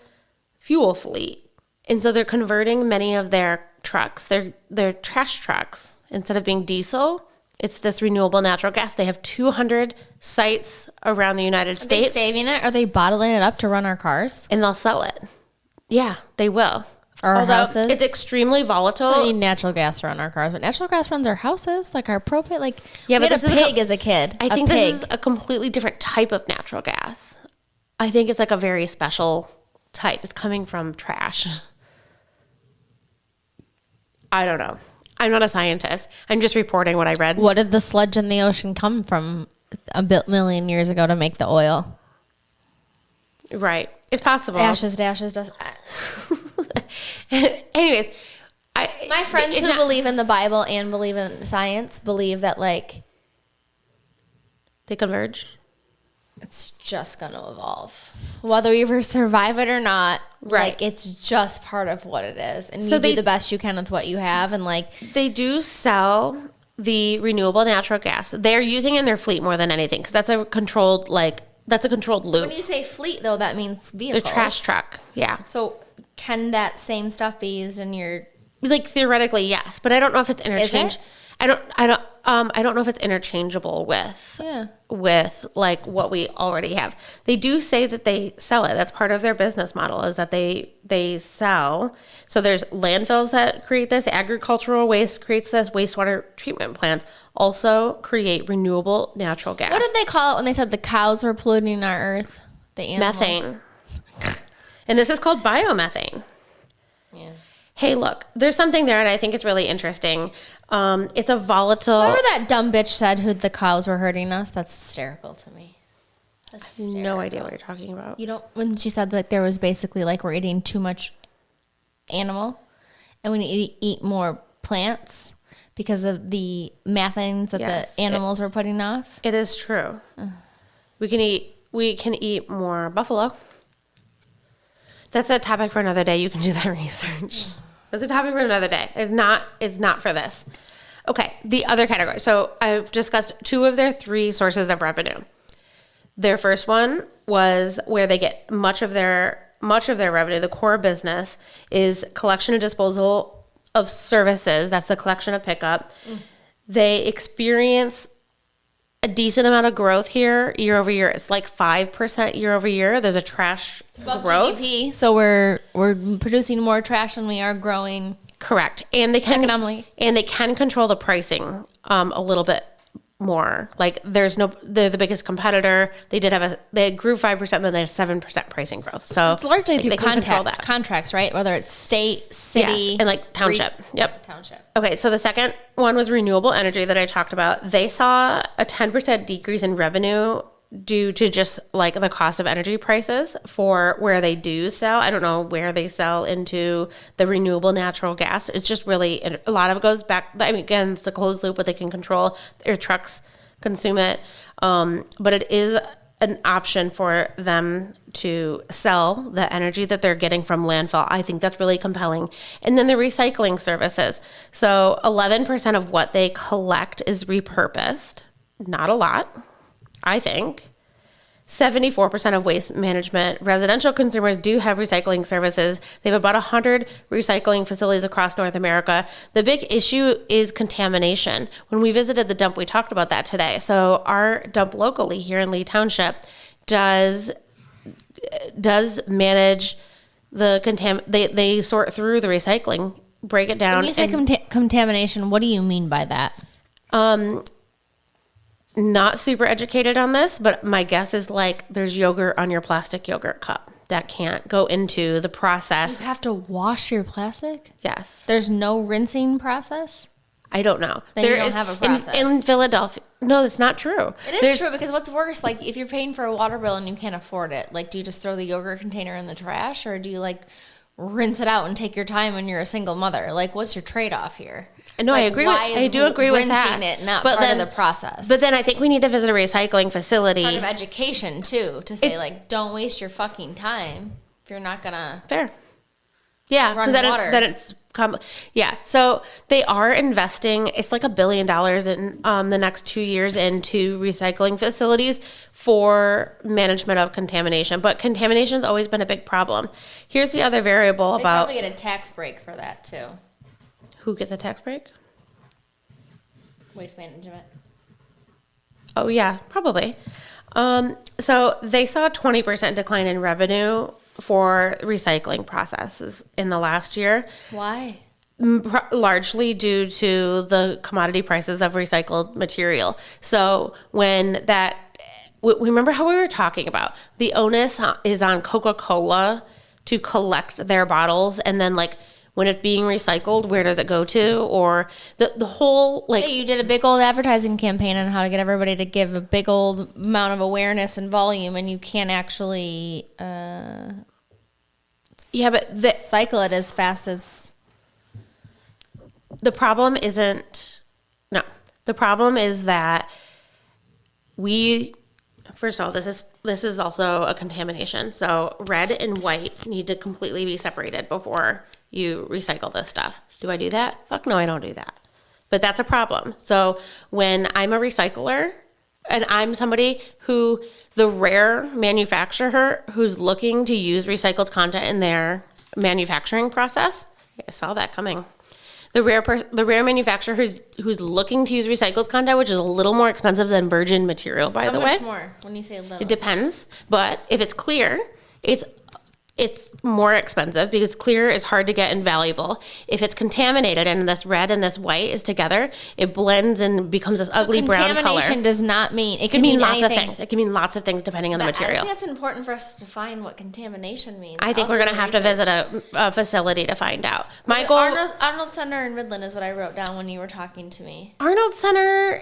fuel fleet. And so they're converting many of their trucks, their trash trucks, instead of being diesel, it's this renewable natural gas. They have 200 sites around the United States. Are they saving it? Are they bottling it up to run our cars? And they'll sell it. Yeah, they will. For our houses? It's extremely volatile. We need natural gas to run our cars, but natural gas runs our houses, like our propane. Like, yeah, we but had a pig as a kid. I think this is a completely different type of natural gas. I think it's like a very special type. It's coming from trash. I don't know. I'm not a scientist. I'm just reporting what I read. What did the sludge in the ocean come from a million years ago to make the oil? Right. It's possible. Ashes, dashes, dust. Anyways, My friends who believe in the Bible and believe in science believe that, like, they converge. it's just going to evolve. Whether you ever survive it or not, Right. like, it's just part of what it is. And So you do the best you can with what you have. And, like, They do sell the renewable natural gas. They're using it in their fleet more than anything because that's a controlled loop. when you say fleet, though, that means The vehicles. trash truck. Yeah. So can that same stuff be used in your... Like theoretically, yes, but I don't know if it's interchange. it? I don't know if it's interchangeable with like what we already have. They do say that they sell it. That's part of their business model is that they sell. So there's landfills that create this, agricultural waste creates this, wastewater treatment plants also create renewable natural gas. What did they call it when they said the cows were polluting our earth? The animals? Methane. And this is called biomethane. Yeah. Hey, look, there's something there, and I think it's really interesting. It's a volatile. Whatever that dumb bitch said who the cows were hurting us, that's hysterical to me. No idea what you're talking about. You don't, when she said that there was basically like we're eating too much animal and we need to eat more plants because of the methane that the animals were putting off. It is true. We can eat more buffalo. That's a topic for another day. You can do that research. That's a topic for another day. It's not for this. Okay, the other category. So I've discussed two of their three sources of revenue. Their first one was where they get much of their revenue. The core business is collection and disposal of services. That's the collection of pickup. They experience a decent amount of growth here year over year. It's like 5% year over year. There's a trash growth. GDP, so we're producing more trash than we are growing. Correct. And they can Economically. and they can control the pricing a little bit more. Like they're the biggest competitor. They grew 5%, then they have 7% pricing growth. So It's largely through they can control that. contracts, right? Whether it's state, city, Yes, and like township. Yep. Township. Okay, so the second one was renewable energy that I talked about. They saw a 10% decrease in revenue due to just like the cost of energy prices for where they do sell. I don't know where they sell into the renewable natural gas. It's just really, a lot of it goes back. I mean, again, it's a closed loop, but they can control their trucks consume it. But it is an option for them to sell the energy that they're getting from landfill. I think that's really compelling. And then the recycling services. So 11% of what they collect is repurposed. Not a lot, I think. 74% of waste management residential consumers do have recycling services. They have about 100 recycling facilities across North America. The big issue is contamination. When we visited the dump, we talked about that today. So our dump locally here in Lee Township does manage the they sort through the recycling, break it down. When you say contamination, what do you mean by that? Not super educated on this, but my guess is like there's yogurt on your plastic yogurt cup that can't go into the process. You have to wash your plastic? Yes. There's no rinsing process? I don't know. Then you don't have a process. In Philadelphia. No, that's not true. It is true, because what's worse, like if you're paying for a water bill and you can't afford it, like do you just throw the yogurt container in the trash, or do you like rinse it out and take your time when you're a single mother? Like what's your trade-off here? No, like, I do agree with that. Rinsing it not part of the process. But then I think we need to visit a recycling facility. Part of education too, to say like don't waste your fucking time if you're not gonna fair. Yeah, because then it's yeah. So they are investing. It's like $1 billion in the next 2 years into recycling facilities for management of contamination. But contamination has always been a big problem. Here's the other variable they about. Probably get a tax break for that too. Who gets a tax break? Waste management. Oh yeah, probably. So they saw a 20% decline in revenue for recycling processes in the last year. Why? Largely due to the commodity prices of recycled material. So when that, remember how we were talking about the onus is on Coca-Cola to collect their bottles, and then like when it's being recycled, where does it go to? Or the whole like... Hey, you did a big old advertising campaign on how to get everybody to give a big old amount of awareness and volume, and you can't actually cycle it as fast as... The problem isn't... No. The problem is that first of all, this is also a contamination. So red and white need to completely be separated before you recycle this stuff. Do I do that? Fuck no, I don't do that. But that's a problem. So when I'm a recycler and I'm somebody who, the rare manufacturer who's looking to use recycled content in their manufacturing process, I saw that coming. The rare manufacturer who's looking to use recycled content, which is a little more expensive than virgin material, by the way. How much more when you say little? It depends, but if it's clear, it's more expensive because clear is hard to get and valuable. If it's contaminated and this red and this white is together, it blends and becomes this ugly brown color. Contamination does not mean... It can mean lots of things. It can mean lots of things depending on the material. I think that's important for us to define what contamination means. I think we're going to have to visit a facility to find out. My goal... Arnold Center in Midland is what I wrote down when you were talking to me. Arnold Center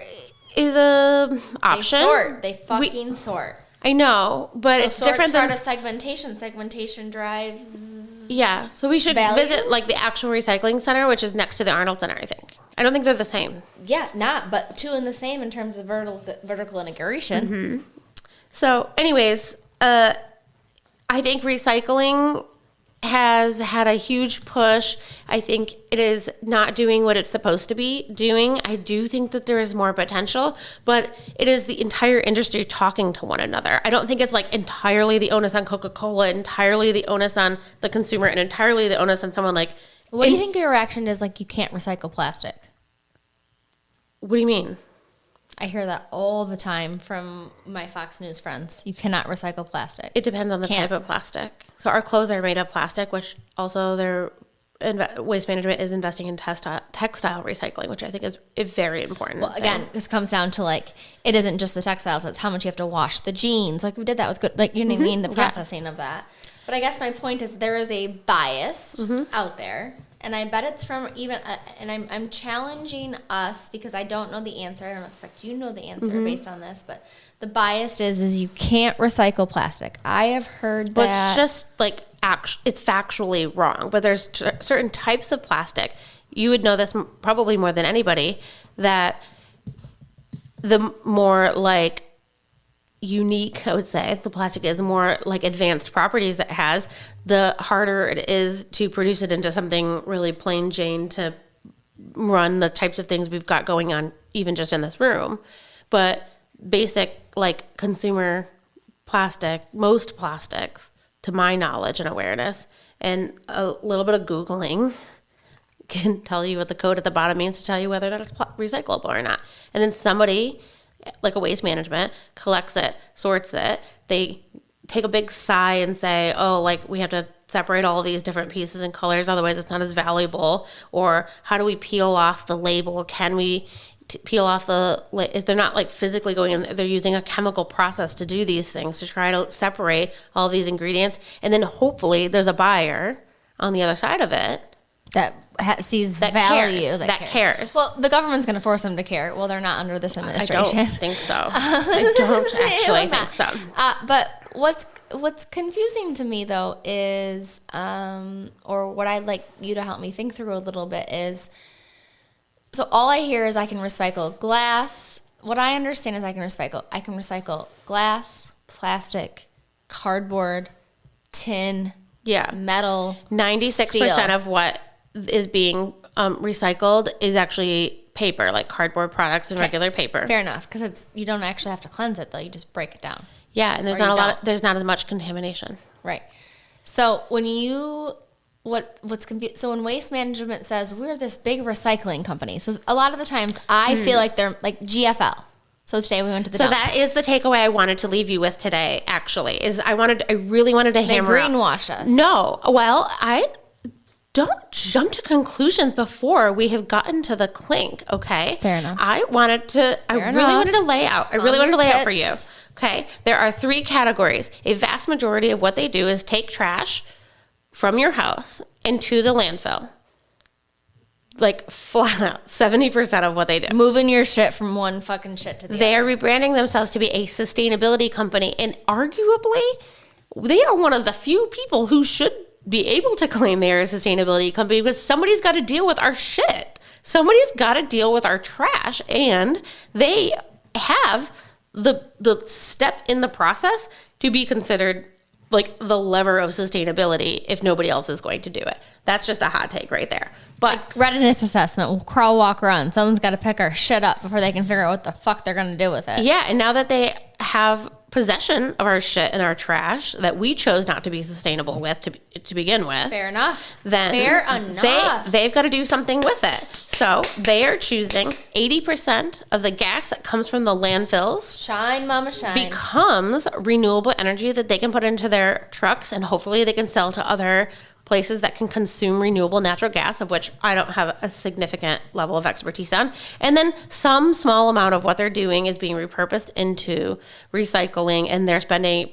is a option. They fucking sort. I know, but So it's different than... part of segmentation. Segmentation drives... Yeah, so we should visit like the actual recycling center, which is next to the Arnold Center, I think. I don't think they're the same. Yeah, but two in the same in terms of vertical integration. Mm-hmm. So anyways, I think recycling has had a huge push. I think it is not doing what it's supposed to be doing. I do think that there is more potential, but it is the entire industry talking to one another. I don't think it's like entirely the onus on Coca-Cola, entirely the onus on the consumer, and entirely the onus on someone like... What do you think their reaction is like you can't recycle plastic? What do you mean? I hear that all the time from my Fox News friends. You cannot recycle plastic. It depends on the type of plastic. So our clothes are made of plastic, which also their Waste Management is investing in textile recycling, which I think is a very important. Well, again, this comes down to like, it isn't just the textiles, it's how much you have to wash the jeans. Like we did that with good, like, you know what I mean? The processing of that. But I guess my point is there is a bias out there. And I bet it's from even, and I'm challenging us because I don't know the answer. I don't expect you to know the answer based on this, but the bias is you can't recycle plastic. I have heard that. But it's just like, it's factually wrong. But there's certain types of plastic. You would know this probably more than anybody, that the more like unique, I would say, the plastic is, the more like advanced properties it has, the harder it is to produce it into something really plain Jane to run the types of things we've got going on even just in this room. But basic like consumer plastic, most plastics, to my knowledge and awareness, and a little bit of Googling can tell you what the code at the bottom means to tell you whether or not it's recyclable or not. And then somebody like a waste management, collects it, sorts it. They take a big sigh and say, oh, like we have to separate all these different pieces and colors, otherwise it's not as valuable. Or how do we peel off the label? Can we peel off if they're not like physically going in, they're using a chemical process to do these things to try to separate all these ingredients. And then hopefully there's a buyer on the other side of it that sees that value, cares, that cares. Well, the government's going to force them to care. Well, they're not under this administration. I don't think so. I don't actually think so. But what's confusing to me though is, or what I'd like you to help me think through a little bit is, so all I hear is I can recycle glass. What I understand is I can recycle glass, plastic, cardboard, tin, metal, 96% of what is being recycled is actually paper, like cardboard products and regular paper. Fair enough, because you don't actually have to cleanse it though. You just break it down. Yeah, and there's not as much contamination. Right. So when what's confused? So when Waste Management says we're this big recycling company, so a lot of the times I feel like they're like GFL. So today we went to the dump. That is the takeaway I wanted to leave you with today. Actually, is I really wanted to hammer. They greenwash us. No, well, I don't jump to conclusions before we have gotten to the clink. Okay, fair enough. I really wanted to lay out for you. Okay, there are 3 categories. A vast majority of what they do is take trash from your house into the landfill. Like flat out, 70% of what they do. Moving your shit from one fucking shit to the other. They are rebranding themselves to be a sustainability company. And arguably, they are one of the few people who should be able to claim they are a sustainability company, because somebody's got to deal with our shit. Somebody's got to deal with our trash. And they have the step in the process to be considered like the lever of sustainability if nobody else is going to do it. That's just a hot take right there. But like readiness assessment, we'll crawl, walk, run. Someone's got to pick our shit up before they can figure out what the fuck they're going to do with it. Yeah, and now that they have possession of our shit and our trash that we chose not to be sustainable with to begin with. Fair enough. Then they've got to do something with it. So they are choosing 80% of the gas that comes from the landfills. Shine, mama, shine. Becomes renewable energy that they can put into their trucks, and hopefully they can sell to other places that can consume renewable natural gas, of which I don't have a significant level of expertise on. And then some small amount of what they're doing is being repurposed into recycling, and they're spending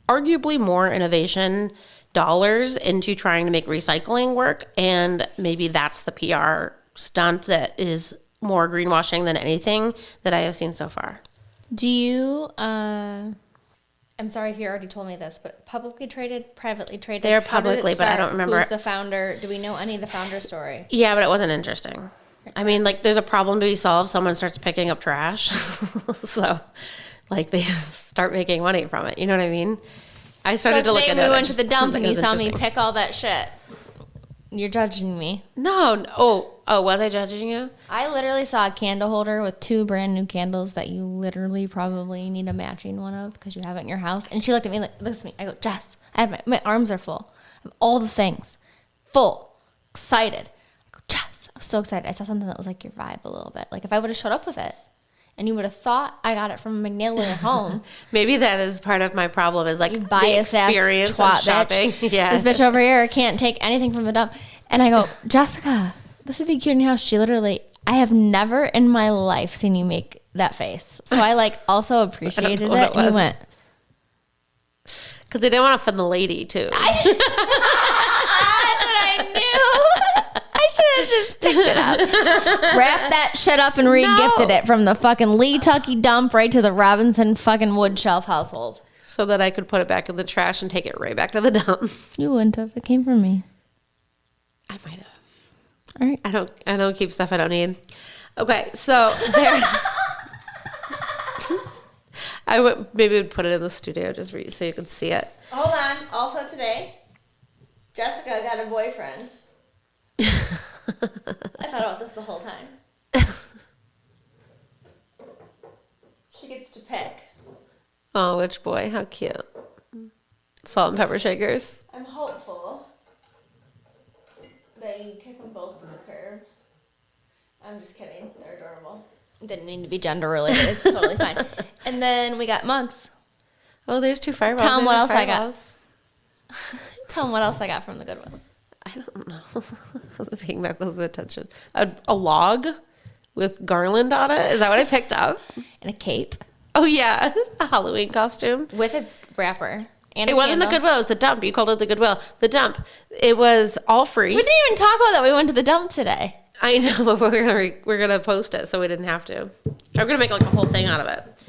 arguably more innovation dollars into trying to make recycling work. And maybe that's the PR stunt that is more greenwashing than anything that I have seen so far. Do you, I'm sorry if you already told me this, but publicly traded, privately traded? They're publicly, but I don't remember. Who's the founder? Do we know any of the founder story? Yeah, but it wasn't interesting. I mean, like, there's a problem to be solved. Someone starts picking up trash. So, like, they just start making money from it. You know what I mean? I started to look at it. So today we went to the dump and you saw me pick all that shit. You're judging me. No. Oh, was I judging you? I literally saw a candle holder with 2 brand new candles that you literally probably need a matching one of because you have it in your house. And she looked at me like, listen to me. I go, Jess, I have my arms are full. I have all the things. Full. Excited. I go, Jess, I was so excited. I saw something that was like your vibe a little bit. Like if I would have showed up with it and you would have thought I got it from Magnolia home. Maybe that is part of my problem is like you the experience of shopping. Bitch. Yeah. This bitch over here can't take anything from the dump. And I go, Jessica, this would be cute in your house. She literally, I have never in my life seen you make that face. So I like also appreciated it. And you went. Because they didn't want to offend the lady too. That's what I knew. I should have just picked it up. Wrapped that shit up and re-gifted it from the fucking Lee Tucky dump right to the Robinson fucking wood shelf household. So that I could put it back in the trash and take it right back to the dump. You wouldn't have. It came from me. I might have. All right. I don't keep stuff I don't need. Okay, so there. Maybe would put it in the studio just for you so you can see it. Hold on. Also today, Jessica got a boyfriend. I thought about this the whole time. She gets to pick. Oh, which boy? How cute. Salt and pepper shakers. I'm hopeful that you kick them both to the curb. I'm just kidding. They're adorable. Didn't need to be gender related. It's totally fine. And then we got mugs. Oh, there's 2 fireballs. Tell them what else I got. Fireballs. Tell them what else I got from the Goodwill. I don't know. I wasn't paying that close of attention. A log with garland on it. Is that what I picked up? And a cape. Oh, yeah. A Halloween costume. With its wrapper. And It wasn't the Goodwill. It was the dump. You called it the Goodwill. The dump. It was all free. We didn't even talk about that. We went to the dump today. I know, but we're gonna post it so we didn't have to. I'm gonna make like a whole thing out of it.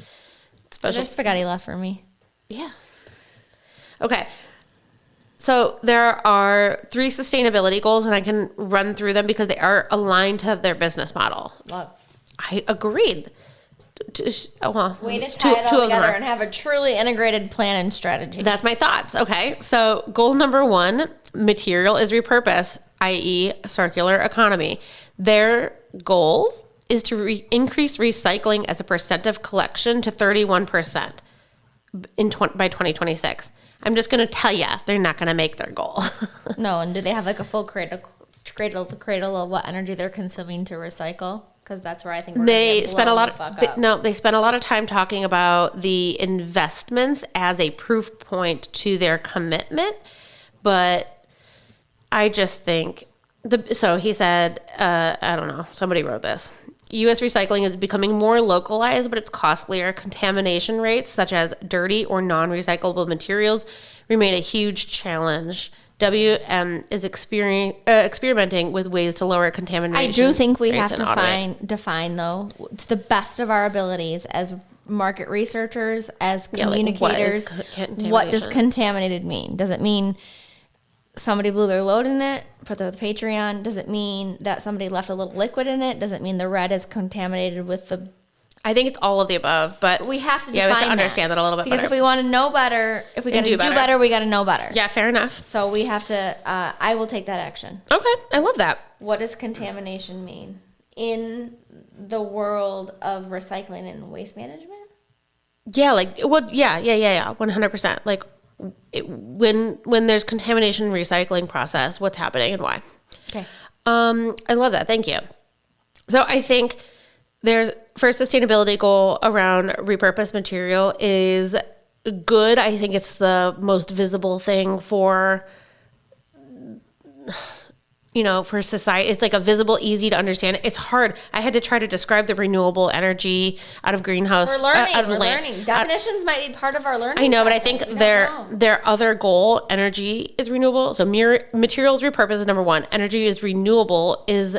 Special. There's spaghetti left for me. Yeah. Okay. So there are 3 sustainability goals, and I can run through them because they are aligned to their business model. Love. I agreed. Way to tie it all together and have a truly integrated plan and strategy. That's my thoughts. Okay. So goal number 1, material is repurpose, i.e. circular economy. Their goal is to increase recycling as a percent of collection to 31% by 2026. I'm just going to tell you, they're not going to make their goal. No, and do they have like a full cradle to cradle of what energy they're consuming to recycle? Because that's where I think they spent a lot of they spent a lot of time talking about the investments as a proof point to their commitment, but I just think so he said, I don't know, somebody wrote this. U.S. recycling is becoming more localized, but it's costlier. Contamination rates, such as dirty or non-recyclable materials, remain a huge challenge. WM is experimenting with ways to lower contamination. I do think we rates have to define, though, to the best of our abilities as market researchers, as communicators, what does contaminated mean? Does it mean somebody blew their load in it for the Patreon? Does it mean that somebody left a little liquid in it? Does it mean the red is contaminated with the... I think it's all of the above, but we have to define we have to understand that a little bit because better. If we want to know better, if we got to do better, we got to know better. Yeah, fair enough. So we have to, I will take that action. Okay, I love that. What does contamination mean in the world of recycling and waste management? Yeah, 100%. Like, when there's contamination recycling process, what's happening and why? Okay. I love that. Thank you. So I think there's first sustainability goal around repurposed material is good. I think it's the most visible thing for for society. It's like a visible, easy to understand. It's hard. I had to try to describe the renewable energy out of greenhouse. We're learning. Definitions might be part of our learning. I know, process. But I think their other goal, energy, is renewable. So materials repurpose is number 1. Energy is renewable is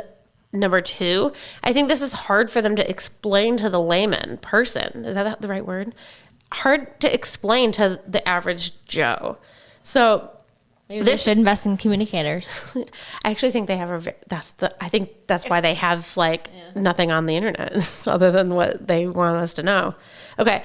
number 2. I think this is hard for them to explain to the layman person. Is that the right word? Hard to explain to the average Joe. So maybe they should invest in communicators. I actually think they have I think that's why they have nothing on the internet other than what they want us to know. Okay.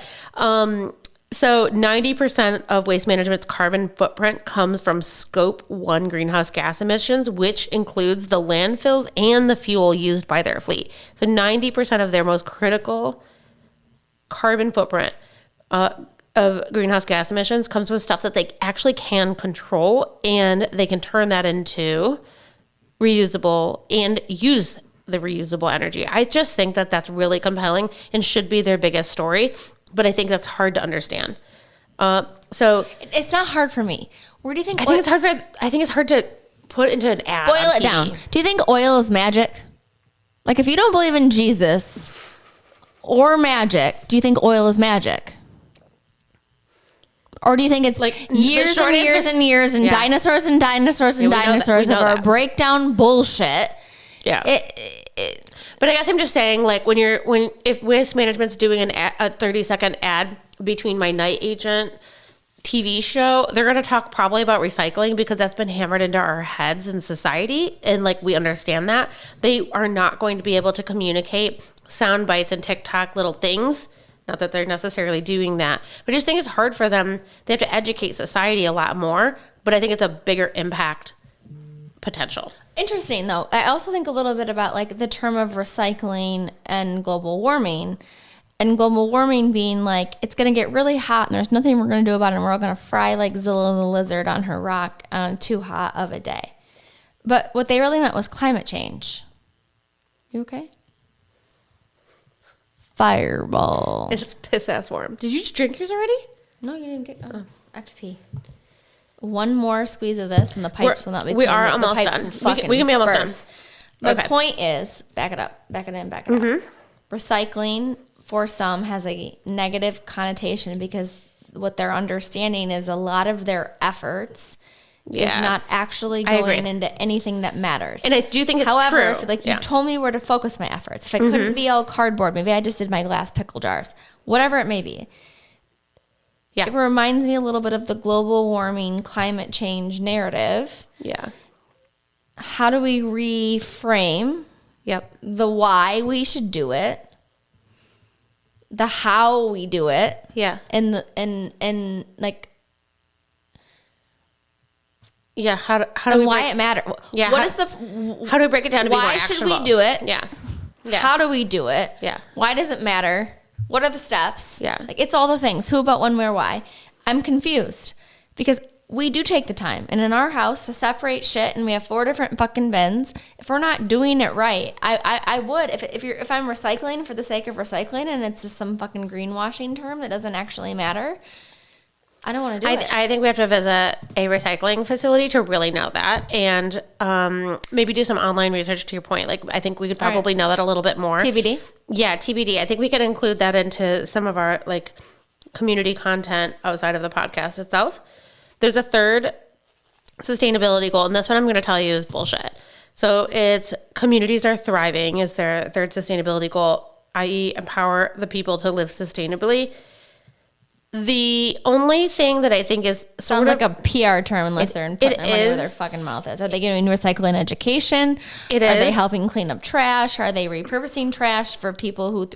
So 90% of waste management's carbon footprint comes from scope 1 greenhouse gas emissions, which includes the landfills and the fuel used by their fleet. So 90% of their most critical carbon footprint of greenhouse gas emissions comes from stuff that they actually can control, and they can turn that into reusable and use the reusable energy. I just think that that's really compelling and should be their biggest story, but I think that's hard to understand. So it's not hard for me. Where do you think? I think it's hard to put into an ad. Boil it down. Do you think oil is magic? Like, if you don't believe in Jesus or magic, do you think oil is magic? Or do you think it's like years and years and years and dinosaurs and dinosaurs and dinosaurs of our breakdown bullshit? Yeah. But I guess I'm just saying, if waste management's doing a 30-second ad between my night agent TV show, they're going to talk probably about recycling because that's been hammered into our heads in society. And we understand that. They are not going to be able to communicate sound bites and TikTok little things. Not that they're necessarily doing that, but I just think it's hard for them. They have to educate society a lot more, but I think it's a bigger impact potential. Interesting, though. I also think a little bit about the term of recycling and global warming. And global warming being it's going to get really hot and there's nothing we're going to do about it, and we're all going to fry like Zilla the lizard on her rock on too hot of a day. But what they really meant was climate change. You okay? Fireball. It's piss ass warm. Did you just drink yours already? No, you didn't get. Oh, I have to pee. One more squeeze of this, and the pipes will not be. We are almost done. We can be almost done. The point is, back it up, back it in, back it up. Recycling for some has a negative connotation because what they're understanding is a lot of their efforts is not actually going into anything that matters. And I do think it's However, true. If you told me where to focus my efforts, if it couldn't be all cardboard, maybe I just did my glass pickle jars, whatever it may be. Yeah. It reminds me a little bit of the global warming, climate change narrative. Yeah. How do we reframe the why we should do it, the how we do it, and like, how do we why it matters? Yeah, what is the how do we break it down to be more why actionable? should we do it? Yeah. How do we do it? Yeah. Why does it matter? What are the steps? Yeah. Like, it's all the things. Who, about, when, where, why. I'm confused because we do take the time. And in our house to separate shit, and we have 4 different fucking bins. If we're not doing it right, I would. If I'm recycling for the sake of recycling and it's just some fucking greenwashing term that doesn't actually matter, I don't want to do it. I think we have to visit a recycling facility to really know that, and maybe do some online research. To your point, like, I think we could probably know that a little bit more. TBD. Yeah, TBD. I think we could include that into some of our like community content outside of the podcast itself. There's a third sustainability goal, and this one I'm going to tell you is bullshit. So it's communities are thriving is their third sustainability goal, i.e. empower the people to live sustainably. The only thing that I think is sounds like a PR term unless they're putting their money where their fucking mouth is. Are they giving recycling education? Are they helping clean up trash? Are they repurposing trash for people who?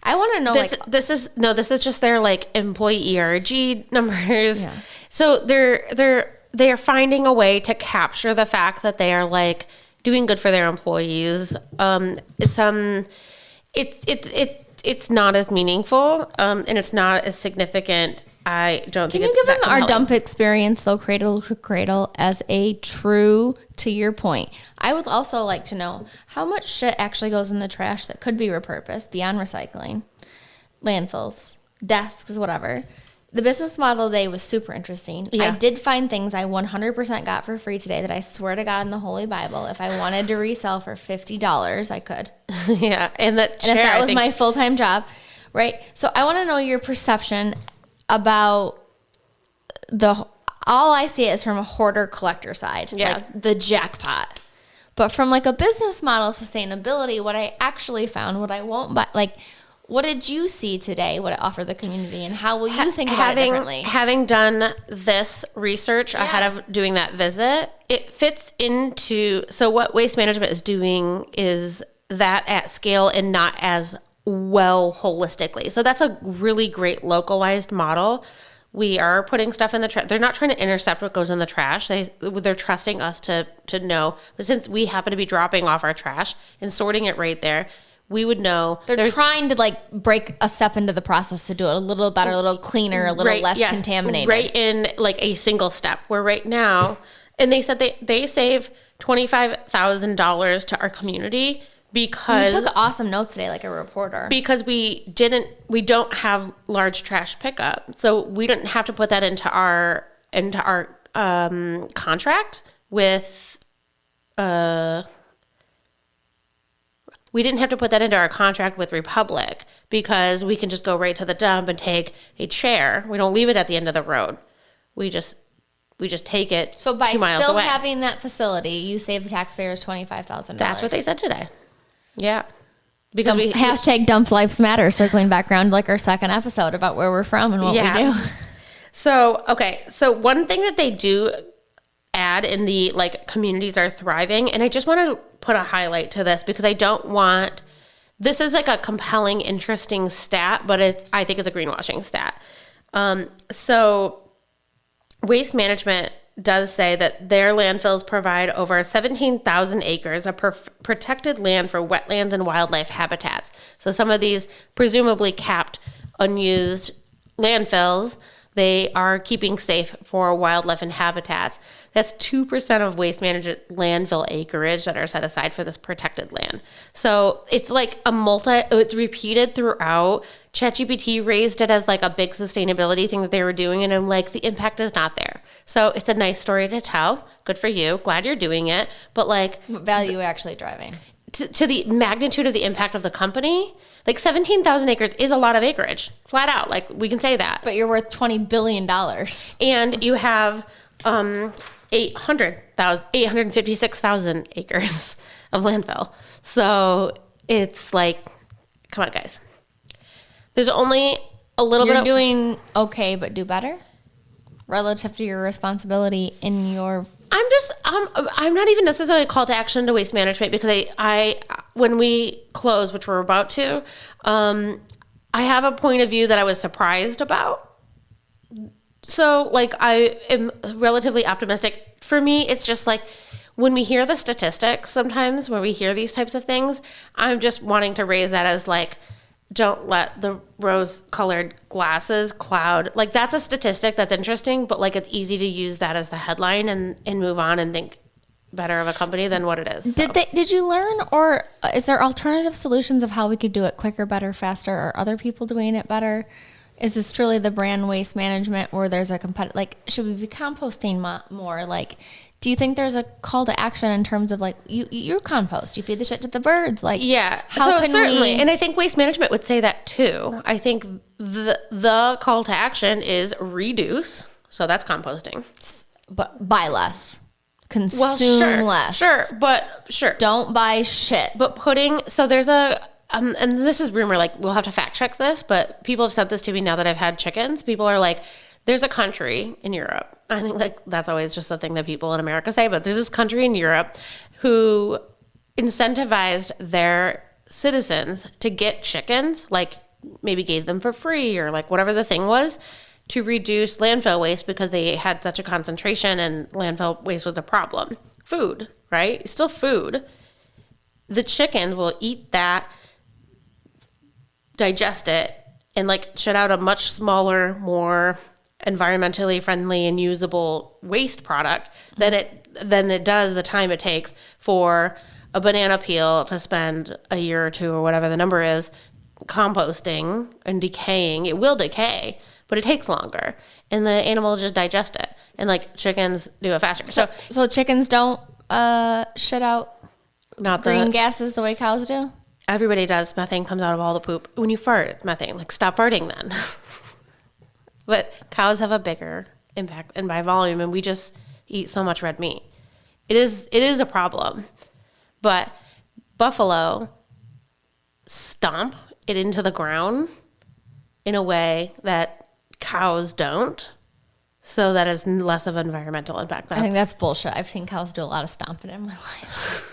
I want to know. This is just their like employee ERG numbers. Yeah. So they're finding a way to capture the fact that they are like doing good for their employees. It's not as meaningful, and it's not as significant. I don't think it's that compelling. Can you give them our dump experience, though, cradle to cradle, as a true, to your point? I would also like to know how much shit actually goes in the trash that could be repurposed beyond recycling, landfills, desks, whatever. The business model today was super interesting. Yeah. I did find things I 100% got for free today that I swear to God in the Holy Bible, if I wanted to resell for $50, I could. Yeah. And if that was my full-time job, right? So I want to know your perception about all I see is from a hoarder collector side, like the jackpot. But from like a business model sustainability, what I actually found, what I won't buy, like, what did you see today, what it offered the community, and how will you think about it differently? Having done this research ahead of doing that visit, it fits into, so what waste management is doing is that at scale and not as well holistically. So that's a really great localized model. We are putting stuff in the trash. They're not trying to intercept what goes in the trash. They're trusting us to know. But since we happen to be dropping off our trash and sorting it right there, we would know. They're trying to like break a step into the process to do it a little better, a little cleaner, a little less contaminated. Right in like a single step. Where right now, and they said they save $25,000 to our community because you took awesome notes today, like a reporter. Because we don't have large trash pickup, so we didn't have to put that into our contract with. We didn't have to put that into our contract with Republic because we can just go right to the dump and take a chair. We don't leave it at the end of the road. We just take it 2 miles away. So by still having that facility, you save the taxpayers $25,000. That's what they said today. Yeah. Because hashtag Dump Lives Matter, circling back around like our second episode about where we're from and what we do. So one thing that they do add in the like communities are thriving, and I just want to put a highlight to this because I don't want, this is like a compelling, interesting stat, but I think it's a greenwashing stat. So Waste Management does say that their landfills provide over 17,000 acres of protected land for wetlands and wildlife habitats. So some of these presumably capped, unused landfills They are keeping safe for wildlife and habitats. That's 2% of waste management landfill acreage that are set aside for this protected land. So it's like it's repeated throughout. ChatGPT raised it as like a big sustainability thing that they were doing. And I'm like, the impact is not there. So it's a nice story to tell. Good for you. Glad you're doing it. But like, what value are you actually driving? To the magnitude of the impact of the company, like 17,000 acres is a lot of acreage, flat out. Like we can say that. But you're worth $20 billion. And you have 856,000 acres of landfill. So it's like, come on, guys. There's only a little bit. You're doing okay, but do better relative to your responsibility in your. I'm not even necessarily a call to action to waste management because I when we close, which we're about to, I have a point of view that I was surprised about. So like I am relatively optimistic. For me, it's just like when we hear the statistics sometimes, when we hear these types of things, I'm just wanting to raise that as like, don't let the rose-colored glasses cloud. Like that's a statistic that's interesting, but like it's easy to use that as the headline and move on and think better of a company than what it is. So. Did you learn, or is there alternative solutions of how we could do it quicker, better, faster? Or other people doing it better? Is this truly the brand waste management where there's a like, should we be composting more? Like, do you think there's a call to action in terms of like, you compost, you feed the shit to the birds? Like, yeah, how so can certainly. we? And I think waste management would say that too. I think the call to action is reduce. So that's composting. But buy less. Consume less. Sure. Don't buy shit. But so there's and this is rumor, like we'll have to fact check this, but people have said this to me now that I've had chickens. People are like, there's a country in Europe. I think like that's always just the thing that people in America say, but there's this country in Europe who incentivized their citizens to get chickens, like maybe gave them for free or like whatever the thing was, to reduce landfill waste because they had such a concentration and landfill waste was a problem. Food, right? Still food. The chickens will eat that, digest it, and like shut out a much smaller, more environmentally friendly and usable waste product than it does the time it takes for a banana peel to spend a year or two or whatever the number is composting and decaying. It will decay, but it takes longer, and the animal will just digest it. And like chickens do it faster. So chickens don't shit out green gases the way cows do? Everybody does. Methane comes out of all the poop. When you fart, it's methane. Like, stop farting then. But cows have a bigger impact and by volume, and we just eat so much red meat. It is a problem. But buffalo stomp it into the ground in a way that cows don't, so that is less of an environmental impact. I think that's bullshit. I've seen cows do a lot of stomping in my life.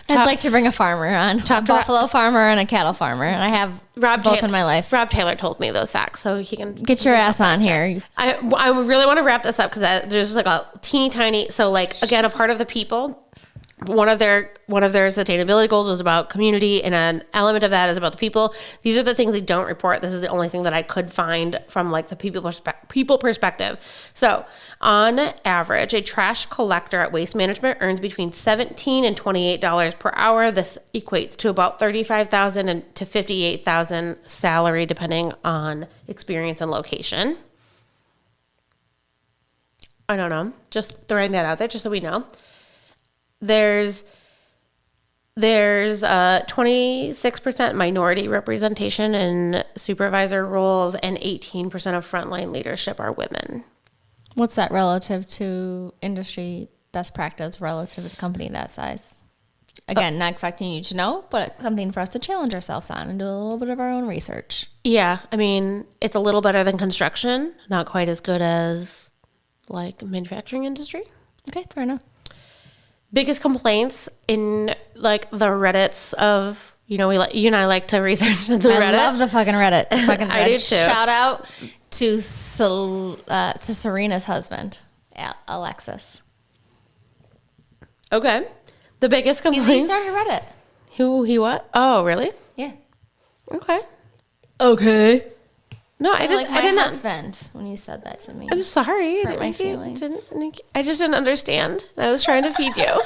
I'd like to bring a farmer on, a buffalo farmer and a cattle farmer, and I have both in my life. Rob Taylor told me those facts, so he can get your ass on here. I really want to wrap this up because there's like a teeny tiny. So like again, a part of the people. One of their sustainability goals was about community, and an element of that is about the people. These are the things they don't report. This is the only thing that I could find from like the people perspective. So on average, a trash collector at Waste Management earns between $17 and $28 per hour. This equates to about $35,000 to $58,000 salary, depending on experience and location. I don't know. Just throwing that out there, just so we know. There's a 26% minority representation in supervisor roles, and 18% of frontline leadership are women. What's that relative to industry best practice relative to the company that size? Again, not expecting you to know, but something for us to challenge ourselves on and do a little bit of our own research. Yeah, I mean, it's a little better than construction, not quite as good as like manufacturing industry. Okay, fair enough. Biggest complaints in like the Reddits of, you and I like to research the Reddit. I love the fucking Reddit. I do too. Shout out to Serena's husband, Alexis. Okay. The biggest complaints. He started Reddit. He what? Oh, really? Yeah. Okay. No, I didn't. Like I my didn't. husband when you said that to me. I'm sorry. Hurt my feelings. I just didn't understand. I was trying to feed you.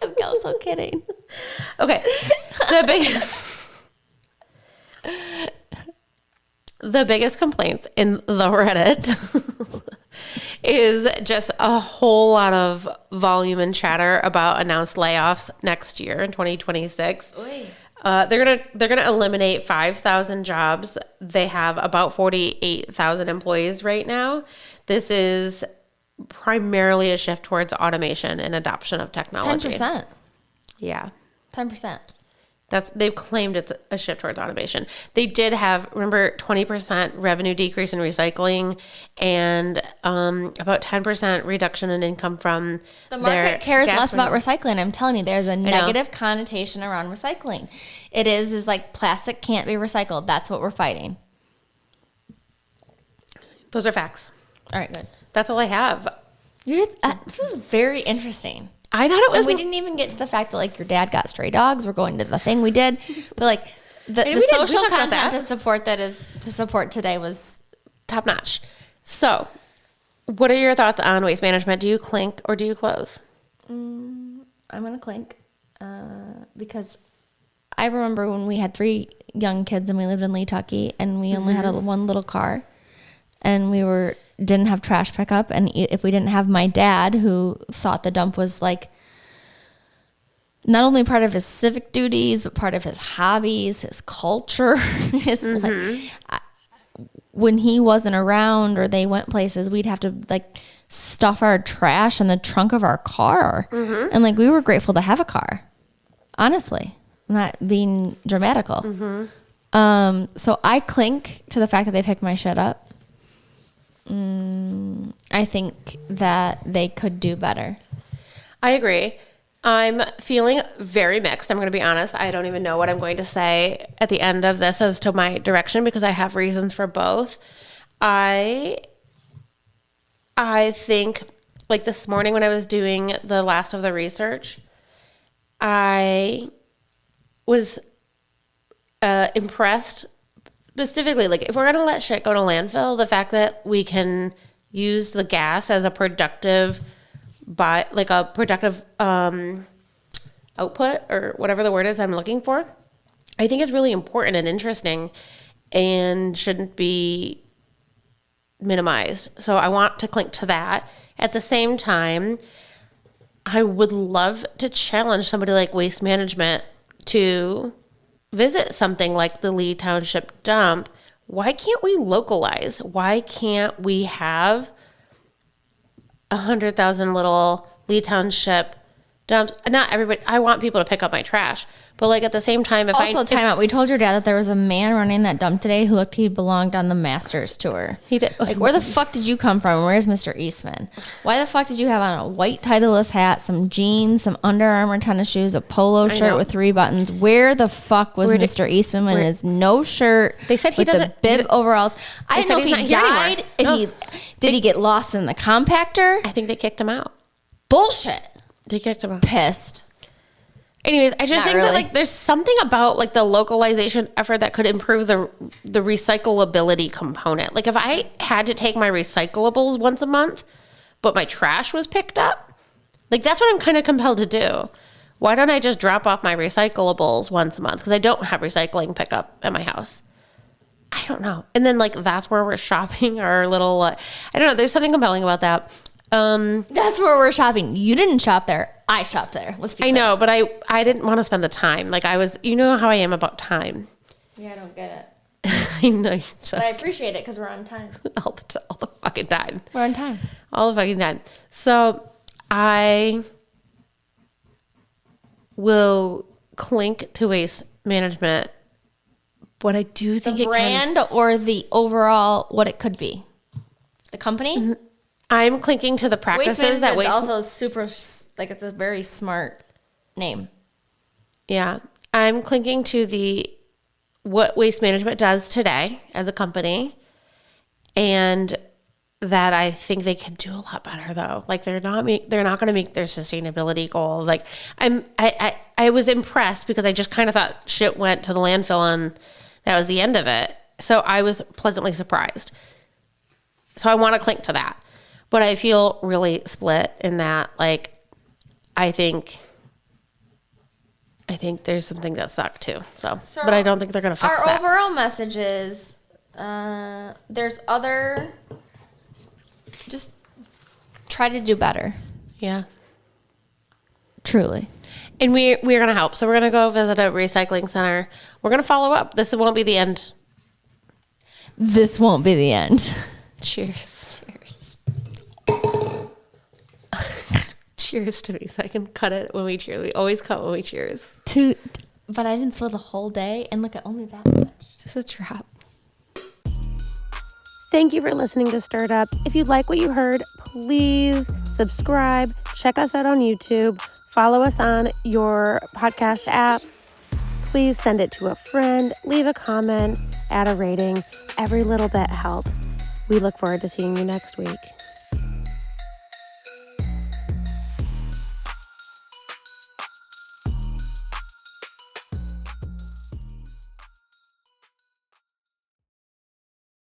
I'm also kidding. Okay. The biggest complaints in the Reddit is just a whole lot of volume and chatter about announced layoffs next year in 2026. Oy. They're gonna eliminate 5,000 jobs. They have about 48,000 employees right now. This is primarily a shift towards automation and adoption of technology. 10%. Yeah. 10%. They've claimed it's a shift towards automation. They did have, remember, 20% revenue decrease in recycling and about 10% reduction in income from the market cares less about renewable. recycling. I'm telling you, there's a negative connotation around recycling. It is like plastic can't be recycled. That's what we're fighting. Those are facts. All right, good. That's all I have. You did, this is very interesting. I thought it was. And we didn't even get to the fact that like your dad got stray dogs. We're going to the thing we did, but like the social content to support today was top notch. So, what are your thoughts on waste management? Do you clink or do you close? I'm gonna clink because I remember when we had 3 young kids and we lived in Leetucky and we only had one little car, and we didn't have trash pickup, and if we didn't have my dad, who thought the dump was like not only part of his civic duties but part of his hobbies, his culture, when he wasn't around or they went places, we'd have to like stuff our trash in the trunk of our car, and like we were grateful to have a car, honestly, not being dramatical. So I clink to the fact that they picked my shit up. I think that they could do better. I agree. I'm feeling very mixed. I'm going to be honest. I don't even know what I'm going to say at the end of this as to my direction because I have reasons for both. I think, like this morning when I was doing the last of the research, I was impressed. Specifically, like if we're going to let shit go to landfill, the fact that we can use the gas as a productive output or whatever the word is I'm looking for, I think is really important and interesting and shouldn't be minimized. So I want to clink to that. At the same time, I would love to challenge somebody like Waste Management to visit something like the Lee Township dump. Why can't we localize? Why can't we have 100,000 little Lee Township dumps? Not everybody. I want people to pick up my trash, but like at the same time, time out. We told your dad that there was a man running that dump today who looked he belonged on the Masters tour. He did. Like, where the fuck did you come from? Where's Mr. Eastman? Why the fuck did you have on a white Titleist hat, some jeans, some Under Armour tennis shoes, a polo shirt with 3 buttons? Where the fuck was Mr. Eastman when his no shirt? They said he with doesn't. The bib overalls. I didn't know if he died. Did he get lost in the compactor? I think they kicked him out. Bullshit. They kicked him out. Pissed. Anyways, I just think really. that like there's something about like the localization effort that could improve the recyclability component. Like if I had to take my recyclables once a month, but my trash was picked up, like that's what I'm kind of compelled to do. Why don't I just drop off my recyclables once a month? Because I don't have recycling pickup at my house. I don't know. And then like that's where we're shopping our little. I don't know. There's something compelling about that. That's where we're shopping. You didn't shop there. I shopped there. Let's be clear. I know, but I didn't want to spend the time. Like I was, you know how I am about time. Yeah, I don't get it. I know. But I appreciate it because we're on time. all the fucking time. We're on time. All the fucking time. So I will clink to Waste Management, but I do think The brand or the overall what it could be? The company? I'm clinking to the practices that Waste also super, like it's a very smart name. Yeah. I'm clinking to what Waste Management does today as a company, and that I think they could do a lot better though. Like they're not going to make their sustainability goal. Like I was impressed because I just kind of thought shit went to the landfill and that was the end of it. So I was pleasantly surprised. So I want to cling to that. But I feel really split in that, like, I think there's some things that suck too. So but I don't think they're going to fix our that. overall message is just try to do better. Yeah. Truly. And we're going to help. So we're going to go visit a recycling center. We're going to follow up. This won't be the end. This won't be the end. Cheers. Cheers. Cheers to me so I can cut it when we cheers. We always cut when we cheers. But I didn't spill the whole day, and look at only that much. Just a drop. Thank you for listening to Stirred Up. If you like what you heard, please subscribe. Check us out on YouTube. Follow us on your podcast apps. Please send it to a friend. Leave a comment. Add a rating. Every little bit helps. We look forward to seeing you next week.